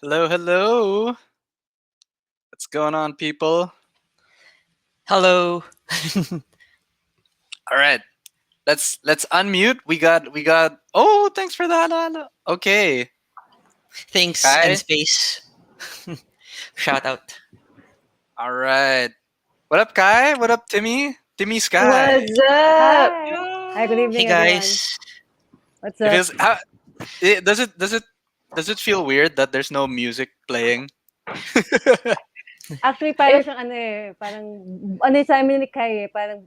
Hello, hello. What's going on, people? Hello. All right, let's unmute. We got. Oh, thanks for that, Lala. Okay, Thanks and Kai. space. Shout out. All right. What up, Kai? What up, Timmy? Timmy Sky. What's up? Hi. Hi, good Yeah. Hey evening, everyone. guys. What's It up? feels. Does it feel weird that there's no music playing? Actually, parang If siyang ano eh, parang ano sa amin ni Kai eh, parang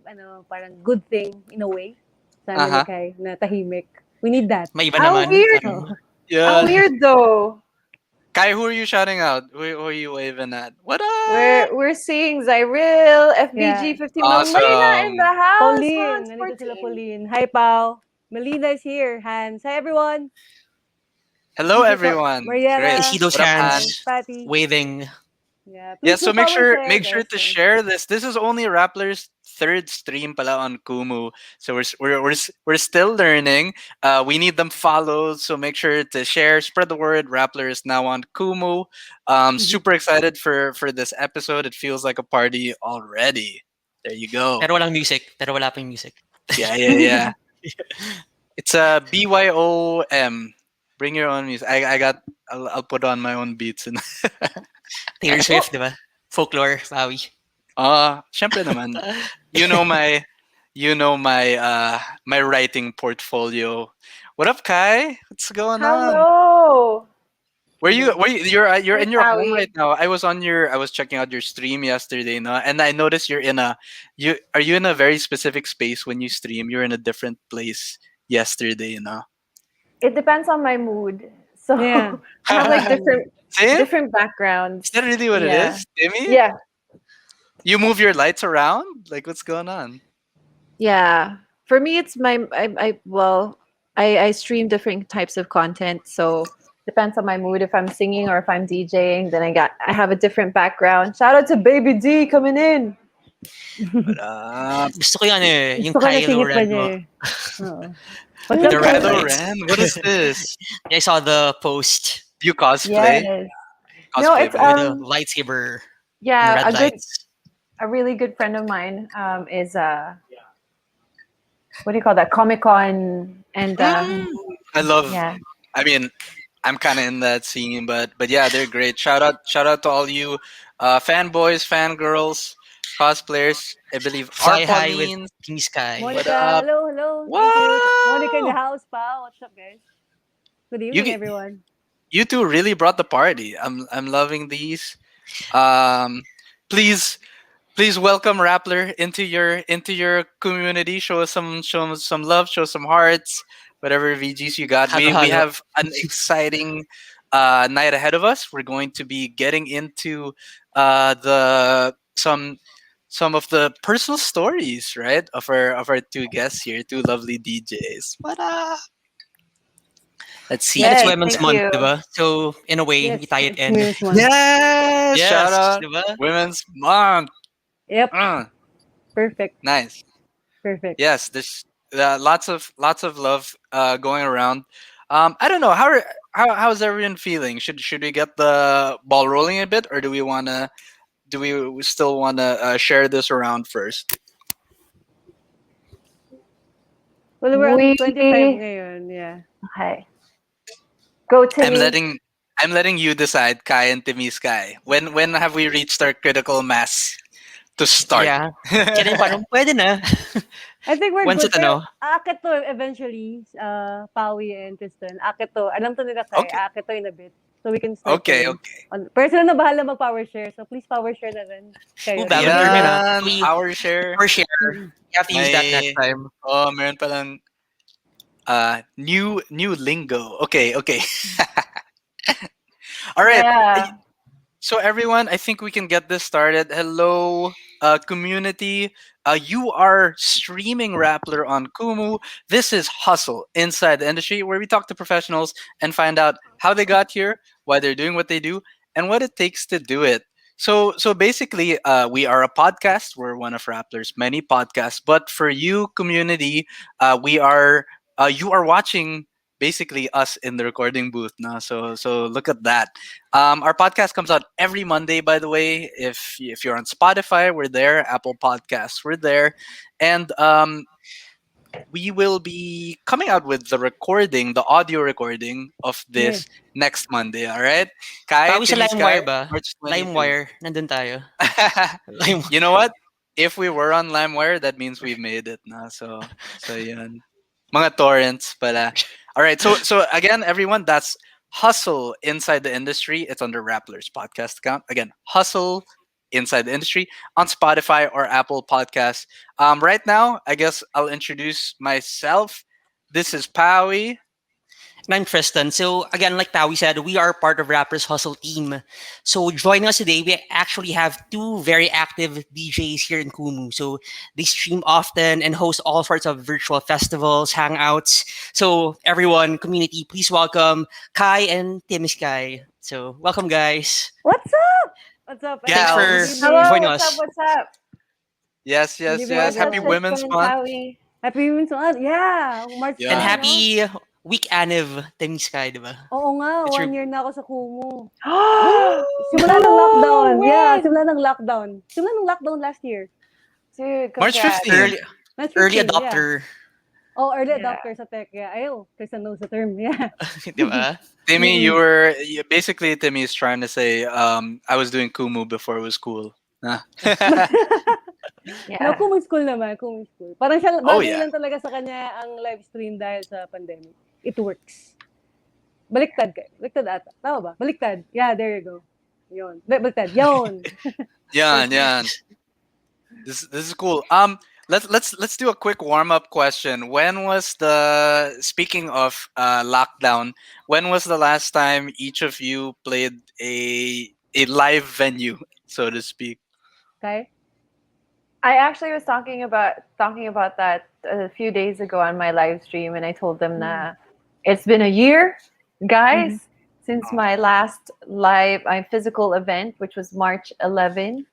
good thing in a way. Sa Uh amin ni huh. Kai na tahimik. We need that. May iba how naman. weird, Oh. Parang how Yeah. weird though. Kai, who are you shouting out? Who are you waving at? What up? We're seeing Zyril, FBG Yeah. 50 mil, Marina in the Awesome. house, Pauline. Hans Nandito sila 14. Pauline. Hi, Pao. Melina is here. Hans. Hi, everyone. Hello, DJ everyone. I Great. see Mariela. those What up, Hans. Han? hands Patty. waving. Yeah. Yeah, Please so do make power sure share, make sure guys. to share this. This is only Rappler's third stream pala on Kumu. So we're still learning. We need them followed, so make sure to share, spread the word. Rappler is now on Kumu. Super excited for this episode. It feels like a party already. There you go. Pero walang music. Pero wala pa yung music. Yeah, yeah, yeah. It's a BYOM. Bring your own music. I got. I'll put on my own beats and Taylor Oh, Swift, di ba? Folklore, Maui. syempre naman. You know my my writing portfolio. What up, Kai? What's going on? Hello. You're Hey, in your home right Howie. now. I was checking out your stream yesterday, no? And I noticed you in a very specific space when you stream. You're in a different place yesterday, no? It depends on my mood. So yeah. I have like Um, Same? different Is backgrounds. that really what it Yeah. is, Timmy? Yeah. You move your lights around? Like what's going on? Yeah. For me it's I stream different types of content, so depends on my mood. If I'm singing or if I'm DJing, then I have a different background. Shout out to Baby D coming in. What up? Gusto ko yan eh. Yung gusto ko Kylo nasingit pa Ren niya mo. eh. Oo. What's With up, the red Kylo? Kylo lights. Ren? What is this? I saw the post You cosplay? Yes. No, Cosplay it's ba? with the lightsaber and yeah, red lights. a really good friend of mine is what do you call that? Comic Con and Mm, I love. yeah. I mean, I'm kind of in that scene, but yeah, they're great. Shout out to all you fanboys, fangirls, cosplayers. I believe our Fly high with Pauline. Team Sky. What Monica, up? hello, hello. Thank you. Monica in the Wow! house, pa. What's up, guys? Good You evening, g- everyone. you two really brought the party. I'm loving these. Um, please please welcome Rappler into your community. Show us some love, show some hearts, whatever VGs you got. Halo We halo. have an exciting night ahead of us. We're going to be getting into the some of the personal stories, right, of our two guests here, two lovely DJs. What up? Let's And see. it's Yes, Women's thank Month, you. di ba? So, in a way, Yes, itie it it's in. Women's Month. Yes, shout Yes, out di ba? Women's Month. Yep, Uh, perfect, nice. perfect. Yes, there's lots of love going around. I don't know how's everyone feeling. Should we get the ball rolling a bit, or do we still wanna share this around first? Well, we're on We 25 ngayon, yeah. okay. Go I'm Timmy. letting I'm letting you decide, Kai and Timmy Sky. When have we reached our critical mass to start? Yeah. Kaya rin parang, pwede na. I think we're Once good. it Pero ano, aakit to eventually, Pawi and Tristan. Aakit to. Alam to nila kay, Okay, aakit to in a bit. So we can start okay, to... okay. Pero sila na bahala mag-power share. So please power share na rin. Kayo rin. bagong term yun ah. Ayan, We, power share. for share, Mm-mm. we have to use that next May time. meron palang new lingo. Okay, okay. All right. Yeah. So everyone, I think we can get this started. Hello, community. You are streaming Rappler on Kumu. This is Hustle Inside the Industry, where we talk to professionals and find out how they got here, why they're doing what they do, and what it takes to do it. So basically, we are a podcast. We're one of Rappler's many podcasts. But for you, community, we are you are watching. basically us in the recording booth now. So look at that. Our podcast comes out every Monday, by the way. If you're on Spotify, we're there. Apple Podcasts, we're there, and we will be coming out with the recording, the audio recording of Yes. this next Monday. All right, Kai, Pawi sa Timmy Sky, LimeWire ba? March 22. LimeWire, nandun tayo. Lime You know what? If we were on LimeWire, that means we've made it na. So yun. Mga torrents pala. All right. So again, everyone, that's Hustle Inside the Industry. It's under Rappler's podcast account. Again, Hustle Inside the Industry on Spotify or Apple Podcasts. Right now, I guess I'll introduce myself. This is Powie. And I'm Tristan. So again, like Tawi said, we are part of Rappers Hustle team. So joining us today, we actually have two very active DJs here in Kumu. So they stream often and host all sorts of virtual festivals, hangouts. So everyone, community, please welcome Khai and Timi Sky. So welcome, guys. What's up? What's up? Thanks Gals. for Hello, joining what's up? us. What's up? Yes, Hindi yes, ba yes. What's up, Happy natin? Women's Tristan, Month. Howie? Happy Women's Month. Yeah. March And Yeah. 10, no? happy week Aniv, Timi Sky, di ba? Oo nga, It's your 1 year na ako sa Kumu. Oh, Simula ng lockdown. Yeah, when? simula ng lockdown. Simula ng lockdown last year. Dude, March congrats. 15th. Last Early 15, yeah. adopter, Oh, early Yeah. adopter sa tech. Yeah. Ayaw. Krista knows the term. Yeah. di ba? Timmy, Mm. basically Timmy is trying to say I was doing Kumu before it was cool. Nah. No, Yeah. Kumu school naman. Kumu school. Parang siya, Oh, bagay yeah. lang talaga sa kanya ang live stream dahil sa pandemic. It works. Baliktad kayo. Baliktad ata. Tama ba? Baliktad. Yeah, there you go. Yun. Baliktad. Yun. Yan, yan. This is cool. Let's do a quick warm up question. When was the speaking of lockdown? When was the last time each of you played a live venue, so to speak? Okay? I actually was talking about that a few days ago on my live stream, and I told them that it's been a year, guys, since my last live physical event, which was March 11.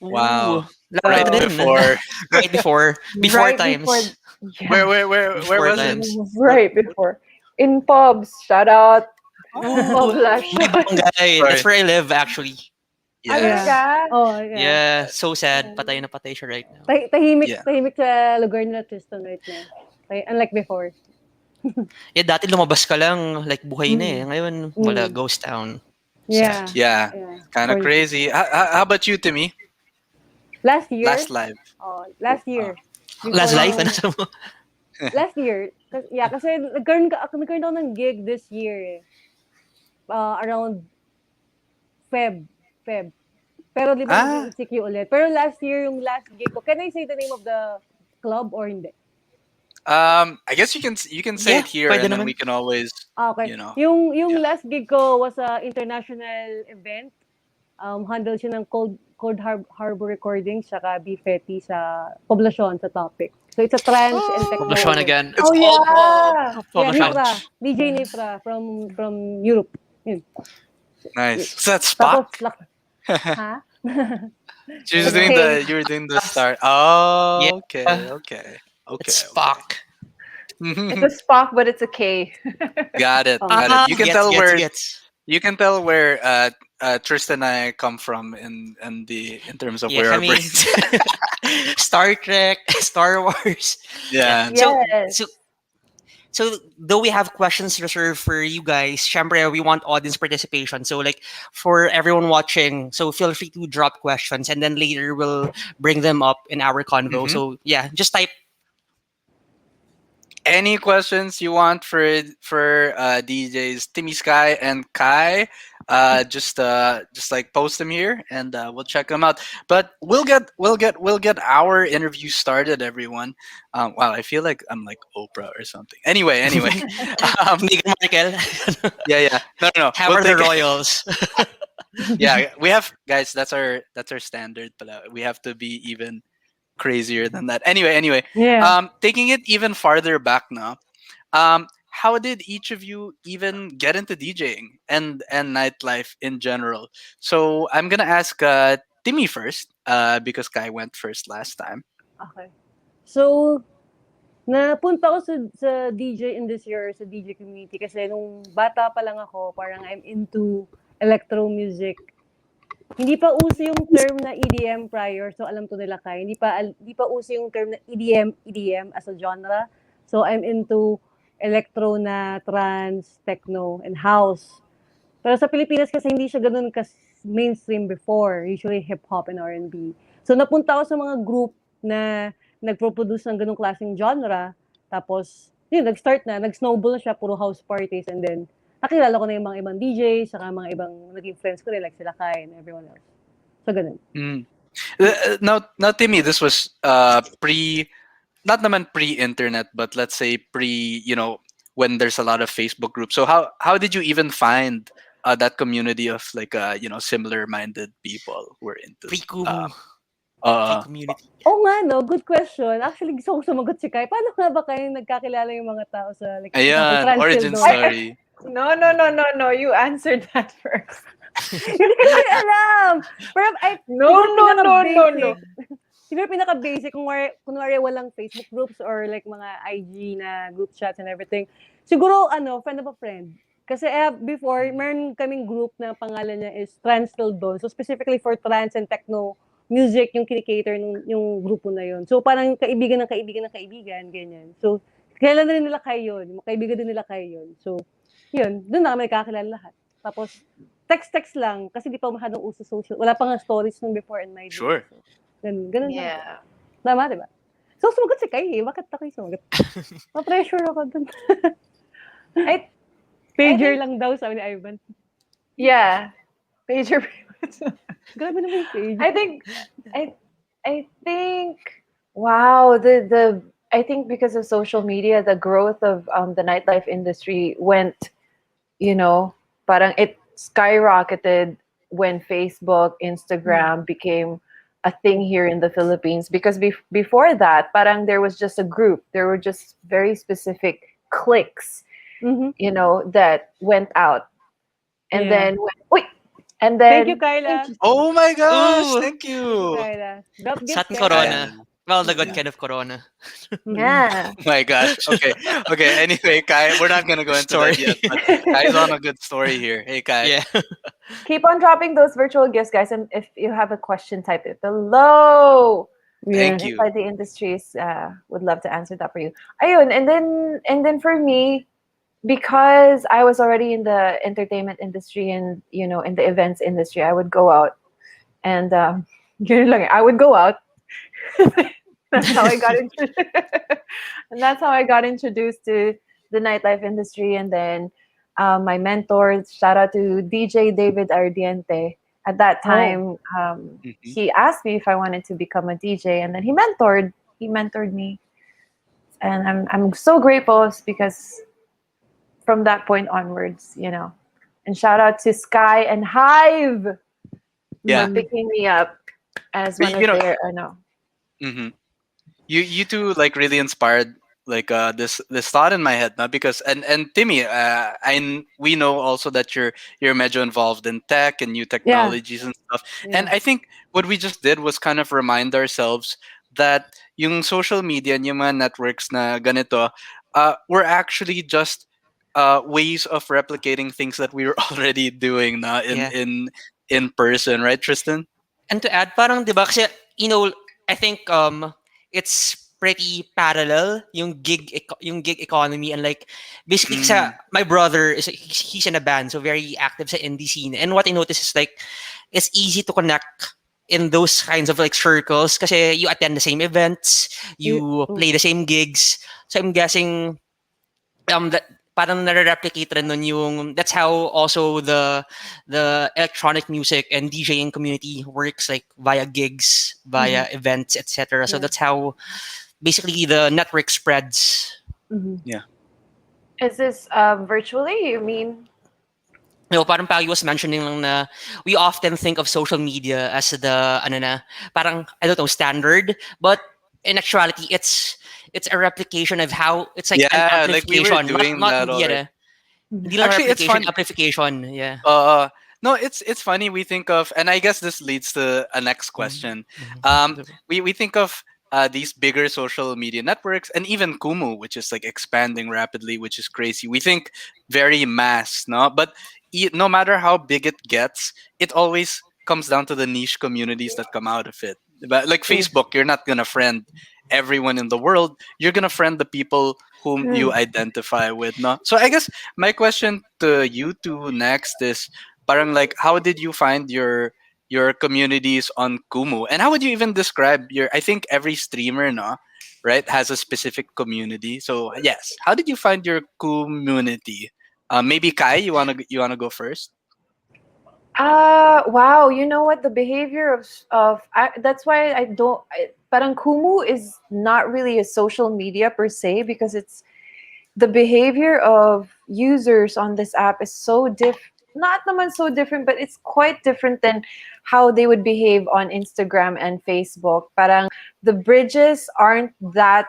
Wow. Ooh, lapit Right na din. before. Right before. Before Right times. before, yeah, Where Before was it? times. right before in pubs. Shout out, Ooh, pub last my barangay. Sorry. That's where I live, actually. Ah, Yes. talaga? Oh, yeah. Yeah, so sad. Patay na patay siya right now. Tahimik, Yeah. tahimik sa lugar nila Tristan right now. Unlike before. Yeah, dati lumabas ka lang, like buhay na eh. Mm. Ngayon, wala, Mm. ghost town. Yeah. Yeah. Yeah. Kind of Or- crazy. How about you, Timmy? Last year. Last live. Oh, last year. Last Before life, yung- ano sabi mo? Last year. Kasi nagkaroon ako ng gig this year eh. Around Feb. Pero di ba Ah. nag-ECQ ulit? Pero last year, yung last gig ko, can I say the name of the club or hindi? I guess you can say Yeah, it here, pwede and then naman. we can always. Okay. You know, Yung yeah. last gig ko was a international event. Handle siya ng Cold Harbor Recordings saka B Fetty sa Poblacion sa topic. So it's a trance and techno. Poblacion again. It's Oh all yeah. Yeah, Poblacion. Nipra. DJ Nipra from Europe. Yun. nice. Is that Tapos, Spock? ha? She was Okay. doing you were doing the start. Oh, Yeah. okay. It's Spock. It's a Spock, but it's a K. Got it. Oh. Got it. You can Gets, tell gets, where gets. you can tell where Tristan and I come from in terms of Yeah, where our kami. brains. Star Trek, Star Wars. Yeah. Yes. So though we have questions reserved for you guys, syempre we want audience participation. So like for everyone watching, so feel free to drop questions and then later we'll bring them up in our convo. Mhm. So yeah, just type Any questions you want for DJs Timmy Sky and Kai? Just like post them here, and we'll check them out. But we'll get our interview started, everyone. Wow, I feel like I'm like Oprah or something. Anyway, Hindi ka Michael. yeah. No. Hammer We'll the take- Royals. yeah, we have guys. That's our standard, but we have to be even crazier than that. Anyway, Yeah. taking it even farther back now. How did each of you even get into DJing and nightlife in general? So I'm gonna ask Timmy first, because Kai went first last time. Okay. So, Napunta ako sa DJ industry or sa DJ community kasi nung bata pa lang ako, parang I'm into electro music. Hindi pa uso yung term na EDM prior, so alam to nila kay. Hindi pa uso yung term na EDM as a genre. So I'm into electro na trance, techno, and house. Pero sa Pilipinas kasi hindi siya ganun mainstream before. Usually hip-hop and R&B. So napunta ako sa mga group na nagpo-produce ng ganung klaseng genre. Tapos, yun, nag-snowball na siya, puro house parties. And then, nakilala ko na yung mga ibang DJs, saka mga ibang naging friends ko rin, like sila Khai and everyone else. So, ganun. Mm. Now, Timmy, this was pre, not naman pre-internet, but let's say pre, when there's a lot of Facebook groups. So how did you even find that community of like similar-minded people who are into Pre-Kumu, uh pre-community. Oo nga, no? Good question. Actually, gusto kong sumagot si Kai. Paano nga ba kayo nagkakilala yung mga tao sa, like, example, ayan, Transfield origin doon? story. No. You answered that first. Hindi ko rin alam! Pero, No. siguro pinaka-basic, kunwari walang Facebook groups or like mga IG na group chats and everything. Siguro, friend of a friend. Kasi before, meron kaming group na pangalan niya is Transfield doon. So, specifically for trance and techno music yung kinikater yung grupo na yun. So, parang kaibigan ng kaibigan ng kaibigan, ganyan. So, kilala na rin nila kayo yun. Kaibigan din nila kayo yun. So, yun. Doon na kami kakilala lahat. Tapos, text lang. Kasi di pa masyadong uso social. Wala pa nga stories nung before in my day. Sure. So, ganun lang. Yeah. Tama, di ba? So, sumagot si Kai eh. Bakit ako yung sumagot? Ma-pressure ako dun. Pager lang daw, sabi ni Ivan. Yeah. Pager. Grabe naman yung pager. I think wow, I think because of social media, the growth of the nightlife industry went, parang it skyrocketed when Facebook, Instagram became a thing here in the Philippines. Because before that, parang there was just a group. There were just very specific cliques, that went out. And Yeah. then, and then Thank you, Kyla. Oh my gosh, Ooh. thank Thank you, you. Kyla. Drop gifts, Sat Kyla. corona. Well, the good Yeah. kind of corona. yeah. Oh my gosh. Okay. Anyway, Kai, we're not gonna go into Sorry. that yet. But Kai's on a good story here. Hey, Kai. Yeah. Keep on dropping those virtual gifts, guys. And if you have a question, type it below. Thank you. Inside the industries, would love to answer that for you. Ayun, and then for me, because I was already in the entertainment industry and in the events industry, I would go out and yun lang, I would go out. That's how I got and that's how I got introduced to the nightlife industry. And then my mentors, shout out to DJ David Ardiente. At that time, he asked me if I wanted to become a DJ, and then he mentored me, and I'm so grateful because from that point onwards, and shout out to Sky and Hive Yeah. for picking me up as But, one of their Mm-hmm. You two like really inspired like this thought in my head now because and Timmy we know also that you're medyo involved in tech and new technologies and stuff, and I think what we just did was kind of remind ourselves that yung social media and yung mga networks na ganito were actually just ways of replicating things that we were already doing na Yeah. in person, right, Tristan? And to add, parang, di ba, kasi, I think it's pretty parallel yung gig economy and like basically sa my brother he's in a band, so very active sa indie scene, and what I noticed is like it's easy to connect in those kinds of like circles kasi you attend the same events, you play the same gigs, so I'm guessing that parang nare-replicate rin nun yung that's how also the electronic music and DJing community works, like via gigs, via events, etc. So that's how basically the network spreads. Yeah. Is this virtually? You mean? Parang Pagi was mentioning lang na we often think of social media as the parang I don't know standard, but in actuality it's a replication of how it's like an Yeah, like we were amplification, doing not that already. hindi lang Actually, it's replication, fun. amplification. Yeah. No, it's funny. We think of, and I guess this leads to a next question. We think of these bigger social media networks, and even Kumu, which is like expanding rapidly, which is crazy. We think very mass, no? But no matter how big it gets, it always comes down to the niche communities that come out of it. But like True. Facebook, you're not gonna friend everyone in the world. You're gonna friend the people whom you Mm. identify with, no? So I guess my question to you two next is, parang like, how did you find your communities on Kumu, and how would you even describe your? I think every streamer, no, right, has a specific community. So yes, how did you find your community? Maybe Kai, you wanna go first? Wow, you know what? The behavior that's why I don't. Parang Kumu is not really a social media per se because it's the behavior of users on this app is so not naman so different, but it's quite different than how they would behave on Instagram and Facebook. Parang the bridges aren't that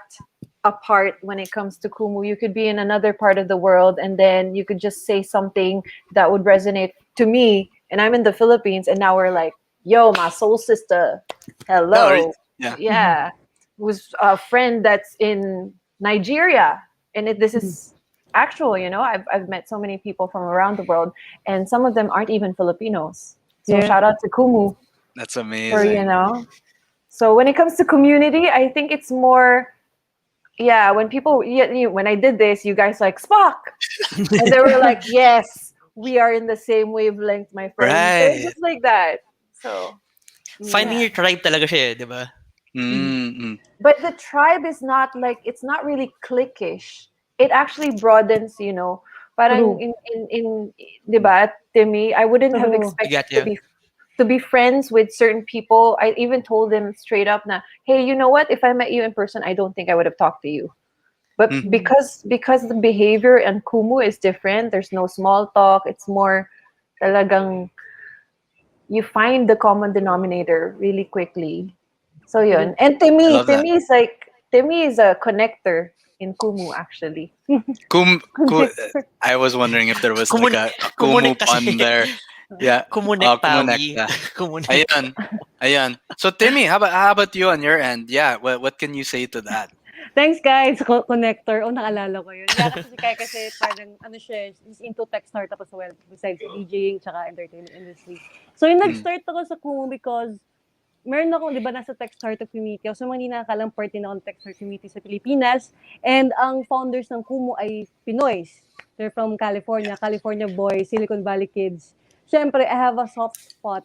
apart when it comes to Kumu. You could be in another part of the world and then you could just say something that would resonate to me, and I'm in the Philippines, and now we're like, yo, my soul sister, No, hello. yeah. Yeah. Who's a friend that's in Nigeria, and this Mhm. is actual. I've met so many people from around the world, and some of them aren't even Filipinos. So Yeah. shout out to Kumu That's for amazing. so when it comes to community, I think it's more, yeah, when people, yeah, when I did this, you guys like Spock, and they were like, yes, we are in the same wavelength, my friend. So it's Right. just like that. So Finding yeah. your tribe talaga siya, di ba? Mm-mm. But the tribe is not like, it's not really cliquish. It actually broadens, parang True. in 'di ba, Timmy, I wouldn't have True. I expected got you. to be friends with certain people. I even told them straight up na, hey, you know what? If I met you in person, I don't think I would have talked to you. But Mm. Mhm. because the behavior and Kumu is different, there's no small talk. It's more talagang you find the common denominator really quickly. So yun. True. And I love that. Timi is a connector in Kumu actually. Connector. I was wondering if there was like Kumun a Kumu kumunik kasi. pun there. Yeah. Kumunik tawi. Kumonekta. Kumunik. Ayan. Ayan. So Timmy, how about you on your end? Yeah. What can you say to that? Thanks, guys. Connector. Oh, naalala ko yun. Yeah, kasi si Kai kasi parang, ano siya, he's into tech startup as well, besides DJing tsaka entertainment industry. So, yung Mm. nag-start ako sa Kumu because meron ako, di ba, nasa tech startup community. So, mga hindi nakakalang part din ako ng tech startup community sa Pilipinas. And ang founders ng Kumu ay Pinoys. They're from California, California boys, Silicon Valley kids. Siyempre, I have a soft spot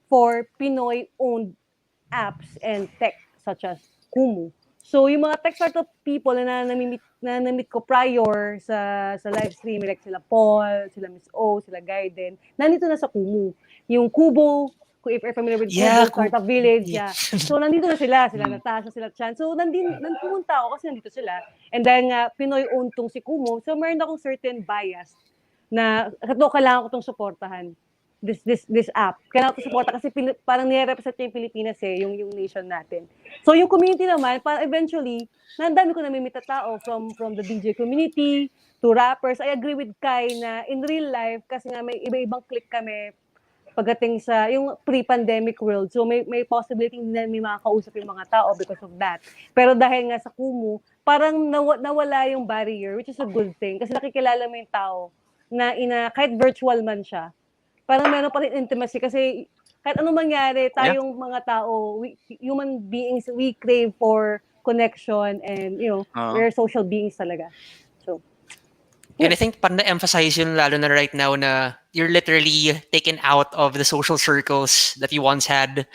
for Pinoy-owned apps and tech such as Kumu. So, yung mga tech startup people na namit ko prior sa live stream, like sila Paul, sila Miss O, sila Gaiden, nandito na sa Kumu. Yung Kubo, if you're familiar with Yeah, Kubo, Startup Village, yeah. So, nandito na sila Mm. Natasha, sila Chan. So, pumunta ako kasi nandito sila. And then, Pinoy-owned tong si Kumu. So, meron akong certain bias na ito, kailangan ko itong suportahan this app. Kailangan ko suporta kasi parang nire-represent niya yung Pilipinas yung nation natin. So yung community naman, parang eventually, dami ko namimit na tao from the DJ community to rappers. I agree with Kai na in real life, kasi nga may iba-ibang click kami pagdating sa yung pre-pandemic world. So may possibility na may makakausap yung mga tao because of that. Pero dahil nga sa Kumu, parang nawala yung barrier, which is a good thing. Kasi nakikilala mo yung tao na kahit virtual man siya, parang meron pa rin intimacy kasi kahit anong mangyari, Yeah. tayong mga tao, human beings, we crave for connection and, Uh, we're social beings talaga. So, And I yun. think parang na-emphasize yun lalo na right now na you're literally taken out of the social circles that you once had,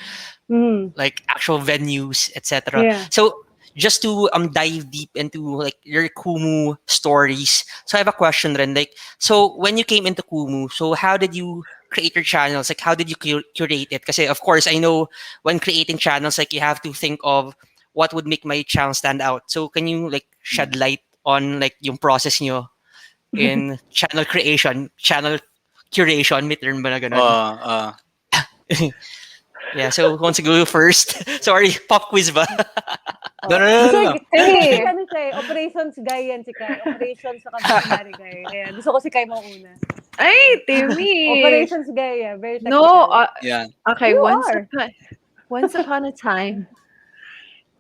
Mm, like actual venues, etc. yeah. So just to dive deep into like your Kumu stories. So I have a question then. Like, so when you came into Kumu, so how did you create your channels? Like how did you curate it? Because of course I know when creating channels, like you have to think of what would make my channel stand out. So can you like shed light on like yung process nyo in channel creation, channel curation, may term ba na ganun? uh, Yeah, so who wants to go first? Sorry, pop quiz ba? no, no, Oh. no, Gusto, no, no. kasi Timmy, ano siya operations guy yan si Kai. Operations sa kabisari guy. Kaya gusto ko si Kai mauna. ay, Timmy. Operations guy, yeah. Very No, technical. Yeah. okay, You are. once upon a time,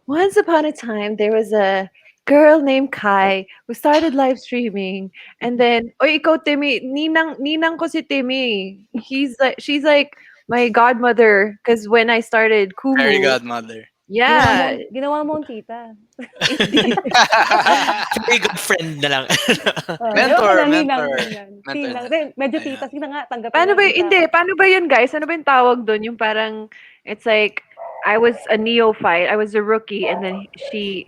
once upon a time there was a girl named Khai who started live streaming, and then ikaw Timmy, ninang ko si Timmy. She's like my godmother because when I started Fairy Kumu, godmother. yeah, Ginawa mo ang tita. indeed. Very good friend na lang. Okay Mentor, lang, ninang, mentor. ninang. Mentor Ninang. na Then, lang. medyo tita. Ayan. Sige na nga, tanggapin Paano ba natin sa hindi, paano ba yun guys? Ano ba yung tawag dun? Yung parang, it's like, I was a neophyte, I was a rookie, and then she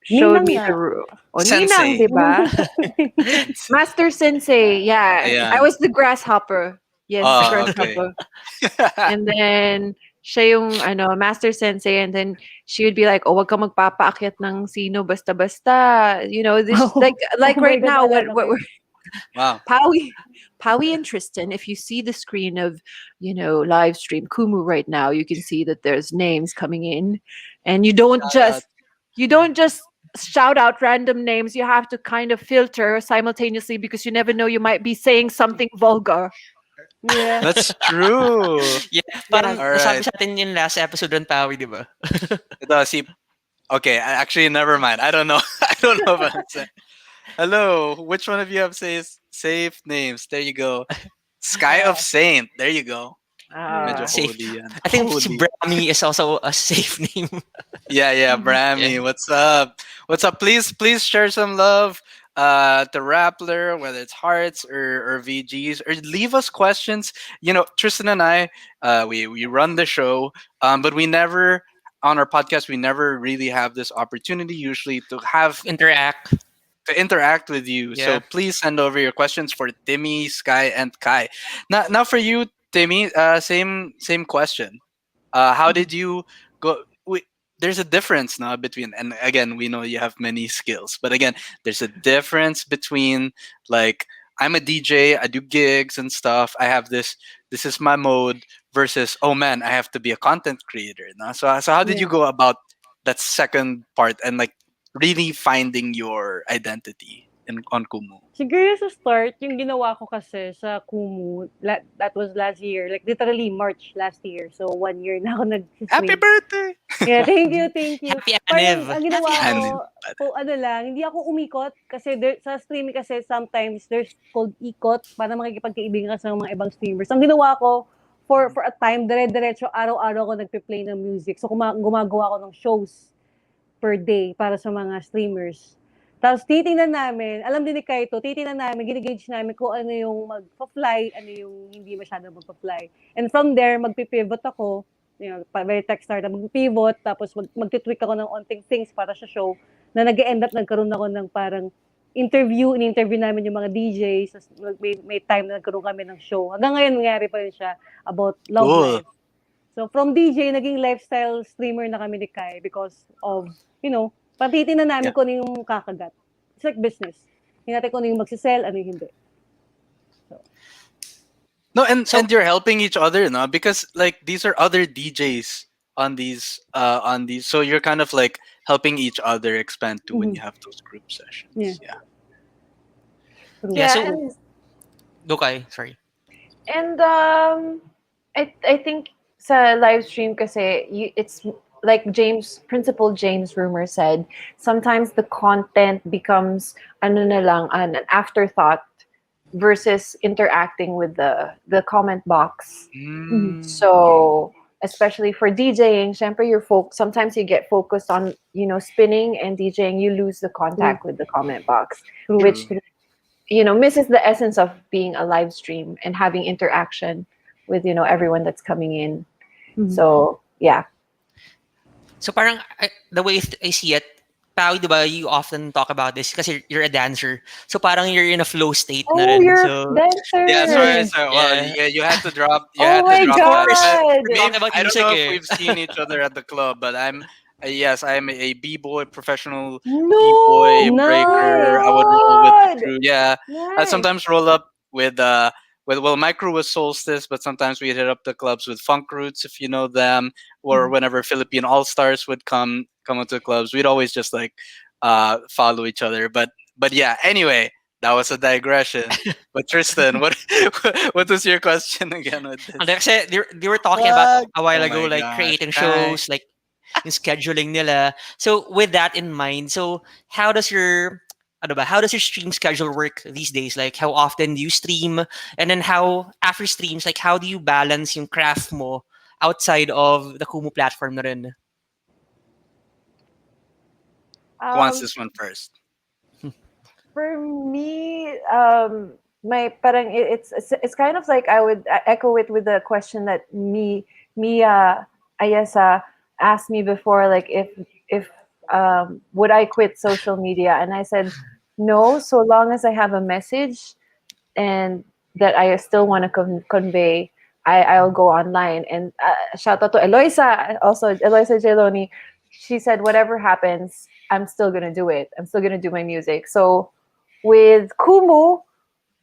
showed ninang me nga. the oh, ninang, Sensei. di ba? Sensei. Master Sensei, yeah. I Ayan. was the grasshopper. Yes, Oh, okay. grasshopper. And then, siya yung, Master Sensei, and then she would be like, oh, wag ka magpapaakyat ng sino, basta-basta. You know, this, Oh, like oh my right God, now, naalala ko yun. Wow. Pawi and Tristan, if you see the screen of, live stream Kumu right now, you can see that there's names coming in, and Shout out. you don't just shout out random names. You have to kind of filter simultaneously because you never know, you might be saying something vulgar. Yeah. That's true. Yeah, Yeah. parang All nasabi right. sa atin yung last episode ng Pawi, di ba? Ito, si... Okay, actually, never mind. I don't know. I don't know about it. Hello. Which one of you have safe names? There you go. Sky of Saint. There you go. Medyo Ah. Safe. holy yan. I think si Holy. Brami is also a safe name. Yeah, Yeah. Brammy. What's up? What's up? Please share some love to Rappler, whether it's hearts or VGs, or leave us questions. Tristan and I, we run the show, but we never on our podcast we never really have this opportunity usually Interact. to interact with you. So Yeah. please send over your questions for Timmy, Sky, and Kai. Now for you, Timmy, same question. How did you go? There's a difference now between, and again, we know you have many skills, but again, there's a difference between like I'm a DJ, I do gigs and stuff. I have this. This is my mode versus oh man, I have to be a content creator. No? So how did you Yeah. go about that second part and like really finding your identity in on Kumu? Siguro sa start, yung ginawa ko kasi sa Kumu, that was last year. Like, literally, March last year. So, 1 year na ako Happy nag-stream. birthday! Yeah, thank you, thank you. Happy Parang, Aniv. ang Happy ginawa ko, Hanib. ano lang, hindi ako umikot. Kasi sa streaming kasi, sometimes, there's called ikot para makikipagkaibigan ka sa mga ibang streamers. Ang ginawa ko, for a time, dire-diretso, araw-araw ako nagpe-play ng music. So, gumagawa ako ng shows per day para sa mga streamers. Tapos titingnan namin, alam din ni Kaito, titingnan namin, gine-gauge namin kung ano yung magpa-fly, ano yung hindi masyado magpa-fly. And from there, magpipivot ako, very tech start, magpipivot, tapos magtitweak ako ng onting things para sa show, na nag-end up, nagkaroon ako ng parang in-interview namin yung mga DJs, may time na nagkaroon kami ng show. Hanggang ngayon, nangyari pa rin siya about love Cool. life. So, from DJ, naging lifestyle streamer na kami ni Kai because of, patitin na namin Yeah. kung ano yung kakagat. It's like business. Hindi natin kung ano yung magsisell, ano yung hindi. No, and you're helping each other, no? Because like these are other DJs on these, so you're kind of like helping each other expand too when you have those group sessions. Yeah. Yeah, Yeah, so and, go Kai, sorry. and I think sa live stream kasi it's like Principal James Rumor said, sometimes the content becomes ano na lang, an afterthought versus interacting with the comment box. So especially for DJing, syempre sometimes you get focused on spinning and DJing, you lose the contact with the comment box, True. which misses the essence of being a live stream and having interaction with everyone that's coming in. So yeah. So parang the way I see it, Pao, di ba, you often talk about this kasi you're a dancer. So parang you're in a flow state na Oh, rin. you're So, a dancer. Yeah, sorry. Well, Yeah. you had to drop. You Oh had my to drop God. that. We talked about I don't music know if eh. we've seen each other at the club, but yes, I'm a b-boy, professional No, b-boy breaker. I would roll with the God. crew. Yeah, I Nice. sometimes roll up with well, my crew was Solstice, but sometimes we'd hit up the clubs with Funk Roots, if you know them, or whenever Philippine All Stars would come into the clubs, we'd always just like follow each other. But yeah, anyway, that was a digression. But Tristan, what was your question again with this? And kasi they were talking about a while Oh ago, my like gosh, creating Kai. shows, like yung scheduling nila. So with that in mind, so how does your how does your stream schedule work these days? Like how often do you stream? And then how after streams, like how do you balance yung craft mo outside of the Kumu platform na rin? Who wants Um, this one first? for me, my parang it's kind of like I would echo it with the question that Mia Ayesa asked me before, like if would I quit social media, and I said no, so long as I have a message and that I still want to convey. I'll go online, and shout out to Eloisa, also Eloisa Geloni. She said, whatever happens, I'm still gonna do it. I'm still gonna do my music. So with Kumu,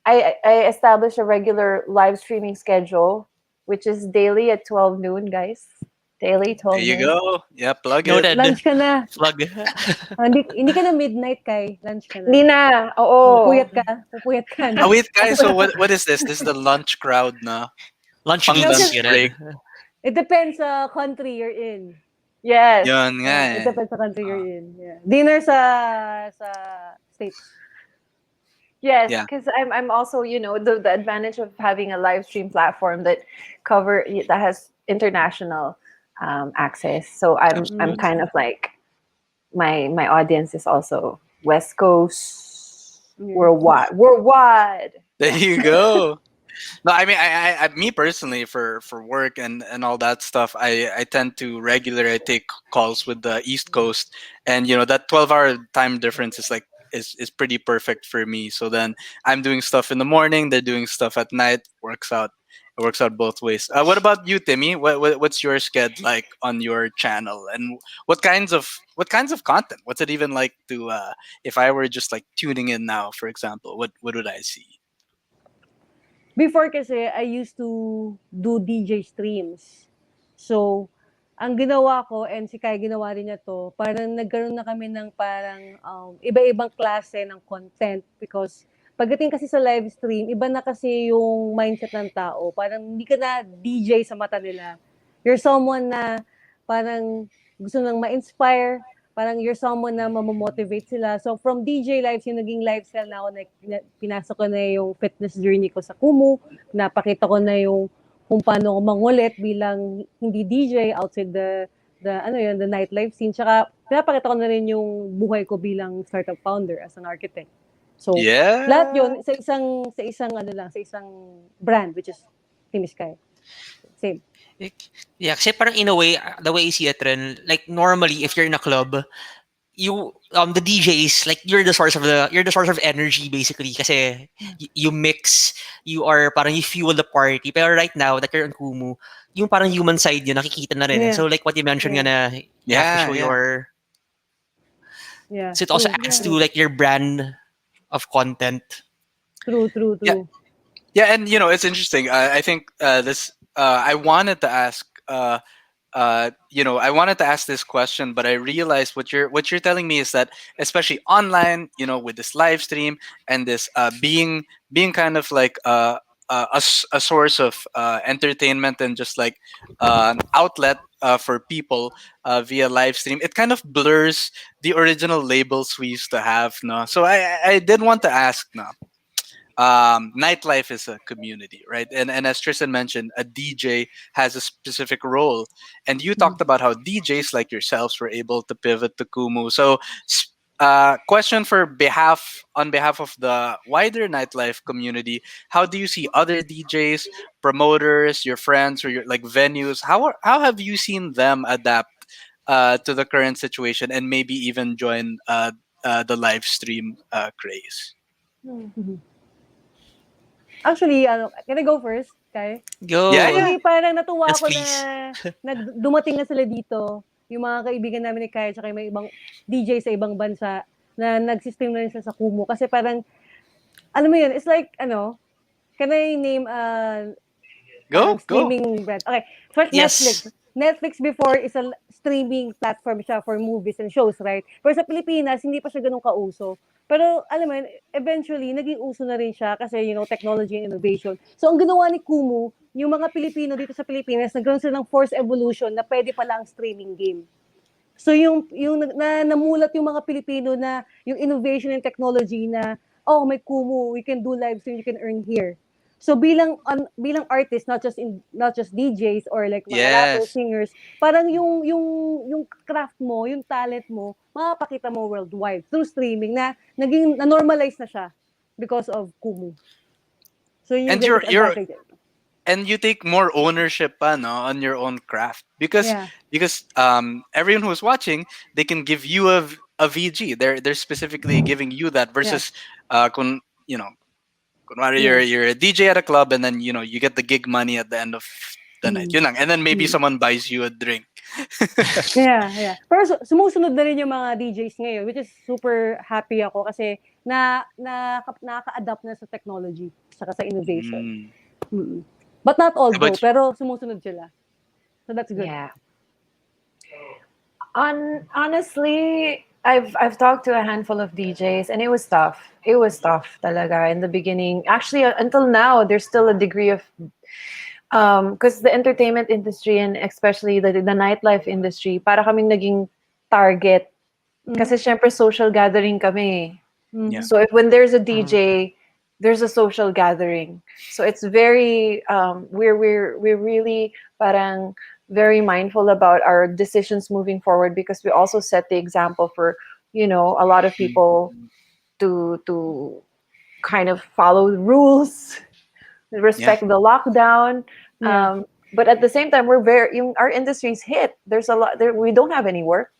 I established a regular live streaming schedule, which is daily at 12 noon, guys. Daily, There 12 you noon. go. Yeah, plug it. Noted. Lunch ka na. Plug. Hindi ka na midnight, Kai. Lunch ka na. Hindi na. Pupuyat Oo. ka. Pupuyat ka Oh, na. wait, guys. So what is this? This is the lunch crowd na. Lunch Pang No, beats, lunch 'cause break. ganun. It depends sa country you're in. yes. Yun nga It eh. depends sa country you're in. Yeah. Dinner sa States. Yes, Yeah. because I'm also, the advantage of having a live stream platform that has international access. So I'm Absolutely. kind of like my audience is also West Coast, Yeah. worldwide. There Yeah. you go. No, I mean, me personally, for work and all that stuff, I tend to I take calls with the East Coast, and that 12-hour time difference is like is pretty perfect for me. So then I'm doing stuff in the morning, they're doing stuff at night. Works out. It works out both ways. What about you, Timmy? What's your sched like on your channel, and what kinds of content? What's it even like to if I were just like tuning in now, for example, what would I see? Before kasi, I used to do DJ streams. So, ang ginawa ko, and si Kai ginawa rin niya to, parang nagkaroon na kami ng parang iba-ibang klase ng content because pagdating kasi sa live stream, iba na kasi yung mindset ng tao. Parang hindi ka na DJ sa mata nila. You're someone na parang gusto nang ma-inspire, parang you're someone na mamomotivate sila. So from DJ lives, yung naging lifestyle na ako, pinasok ko na yung fitness journey ko sa Kumu, napakita ko na yung kung paano ako mangulit bilang hindi DJ outside the nightlife scene. Tsaka pinapakita ko na rin yung buhay ko bilang startup founder as an architect. So lahat Yeah. yun sa isang brand which is Timi Sky. Same. Yeah, kasi parang in a way, the way I see it rin, like normally if you're in a club, you the DJ is like you're the source of energy basically kasi you mix, you fuel the party. Pero right now that you're on Kumu, yung parang human side yun nakikita na rin eh. Yeah. So like what you mentioned nga Yeah. na you have to Yeah, show yeah. your, Yeah. so it also True. adds to True. like your brand of content. True. Yeah, yeah, and it's interesting. I think this. I wanted to ask. I wanted to ask this question, but I realized what you're telling me is that, especially online, with this live stream and this being kind of like a source of entertainment and just like an outlet for people via live stream, it kind of blurs the original labels we used to have. No, so I did want to ask. No, nightlife is a community, right? And as Tristan mentioned, a DJ has a specific role, and you talked about how DJs like yourselves were able to pivot to Kumu. So, question on behalf of the wider nightlife community: how do you see other DJs, promoters, your friends, or your like venues? How have you seen them adapt to the current situation and maybe even join the live stream craze? Mhm. Actually, can I go first, Kai? Yeah, Go. yeah. Actually, parang natuwa Yes, ako na please. dumating na sila dito. Yung mga kaibigan namin ni Kai at may ibang DJ sa ibang bansa na nag-stream na rin sila sa Kumu. Kasi parang, alam mo yun, it's like, can I name Go, parang go. streaming brand? Okay, first Netflix. Yes. Netflix before is a streaming platform siya for movies and shows, right? Pero sa Pilipinas, hindi pa siya ganun kauso. Pero alam mo yun, eventually, naging uso na rin siya kasi, technology and innovation. So, ang ginawa ni Kumu, yung mga Pilipino dito sa Pilipinas, nagkaroon sila ng forced evolution na pwede pala ang streaming game. So yung namulat yung mga Pilipino na yung innovation and technology na may Kumu, we can do live stream, you can earn here. So bilang artist, not just DJs or like mga rappers, Yes. singers, parang yung craft mo, yung talent mo, mapapakita mo worldwide through streaming na naging na-normalize na siya because of Kumu. So yun yung And greatest you're advantage. and you take more ownership pa, no, on your own craft, because Yeah. everyone who's watching, they can give you a VG. They're specifically giving you that Yeah. versus kun you know kunwari Yeah. you're a DJ at a club, and then you get the gig money at the end of the night. Yun lang. And then maybe someone buys you a drink. Yeah. Pero sumusunod na rin yung mga DJs ngayon, which is super happy ako kasi nakaka-adapt na sa technology saka sa innovation. Mm. But not all How go, about you? pero sumusunod sila. So that's good. Yeah. Honestly, I've talked to a handful of DJs, and it was tough. It was tough talaga in the beginning. Actually, until now, there's still a degree of because the entertainment industry and especially the nightlife industry, para kaming naging target. Kasi syempre social gathering kami. Yeah. So when there's a DJ, there's a social gathering. So it's very we're really parang very mindful about our decisions moving forward, because we also set the example for a lot of people to kind of follow the rules, respect the lockdown. Yeah. But at the same time, our industry's hit. There's a lot there. We don't have any work.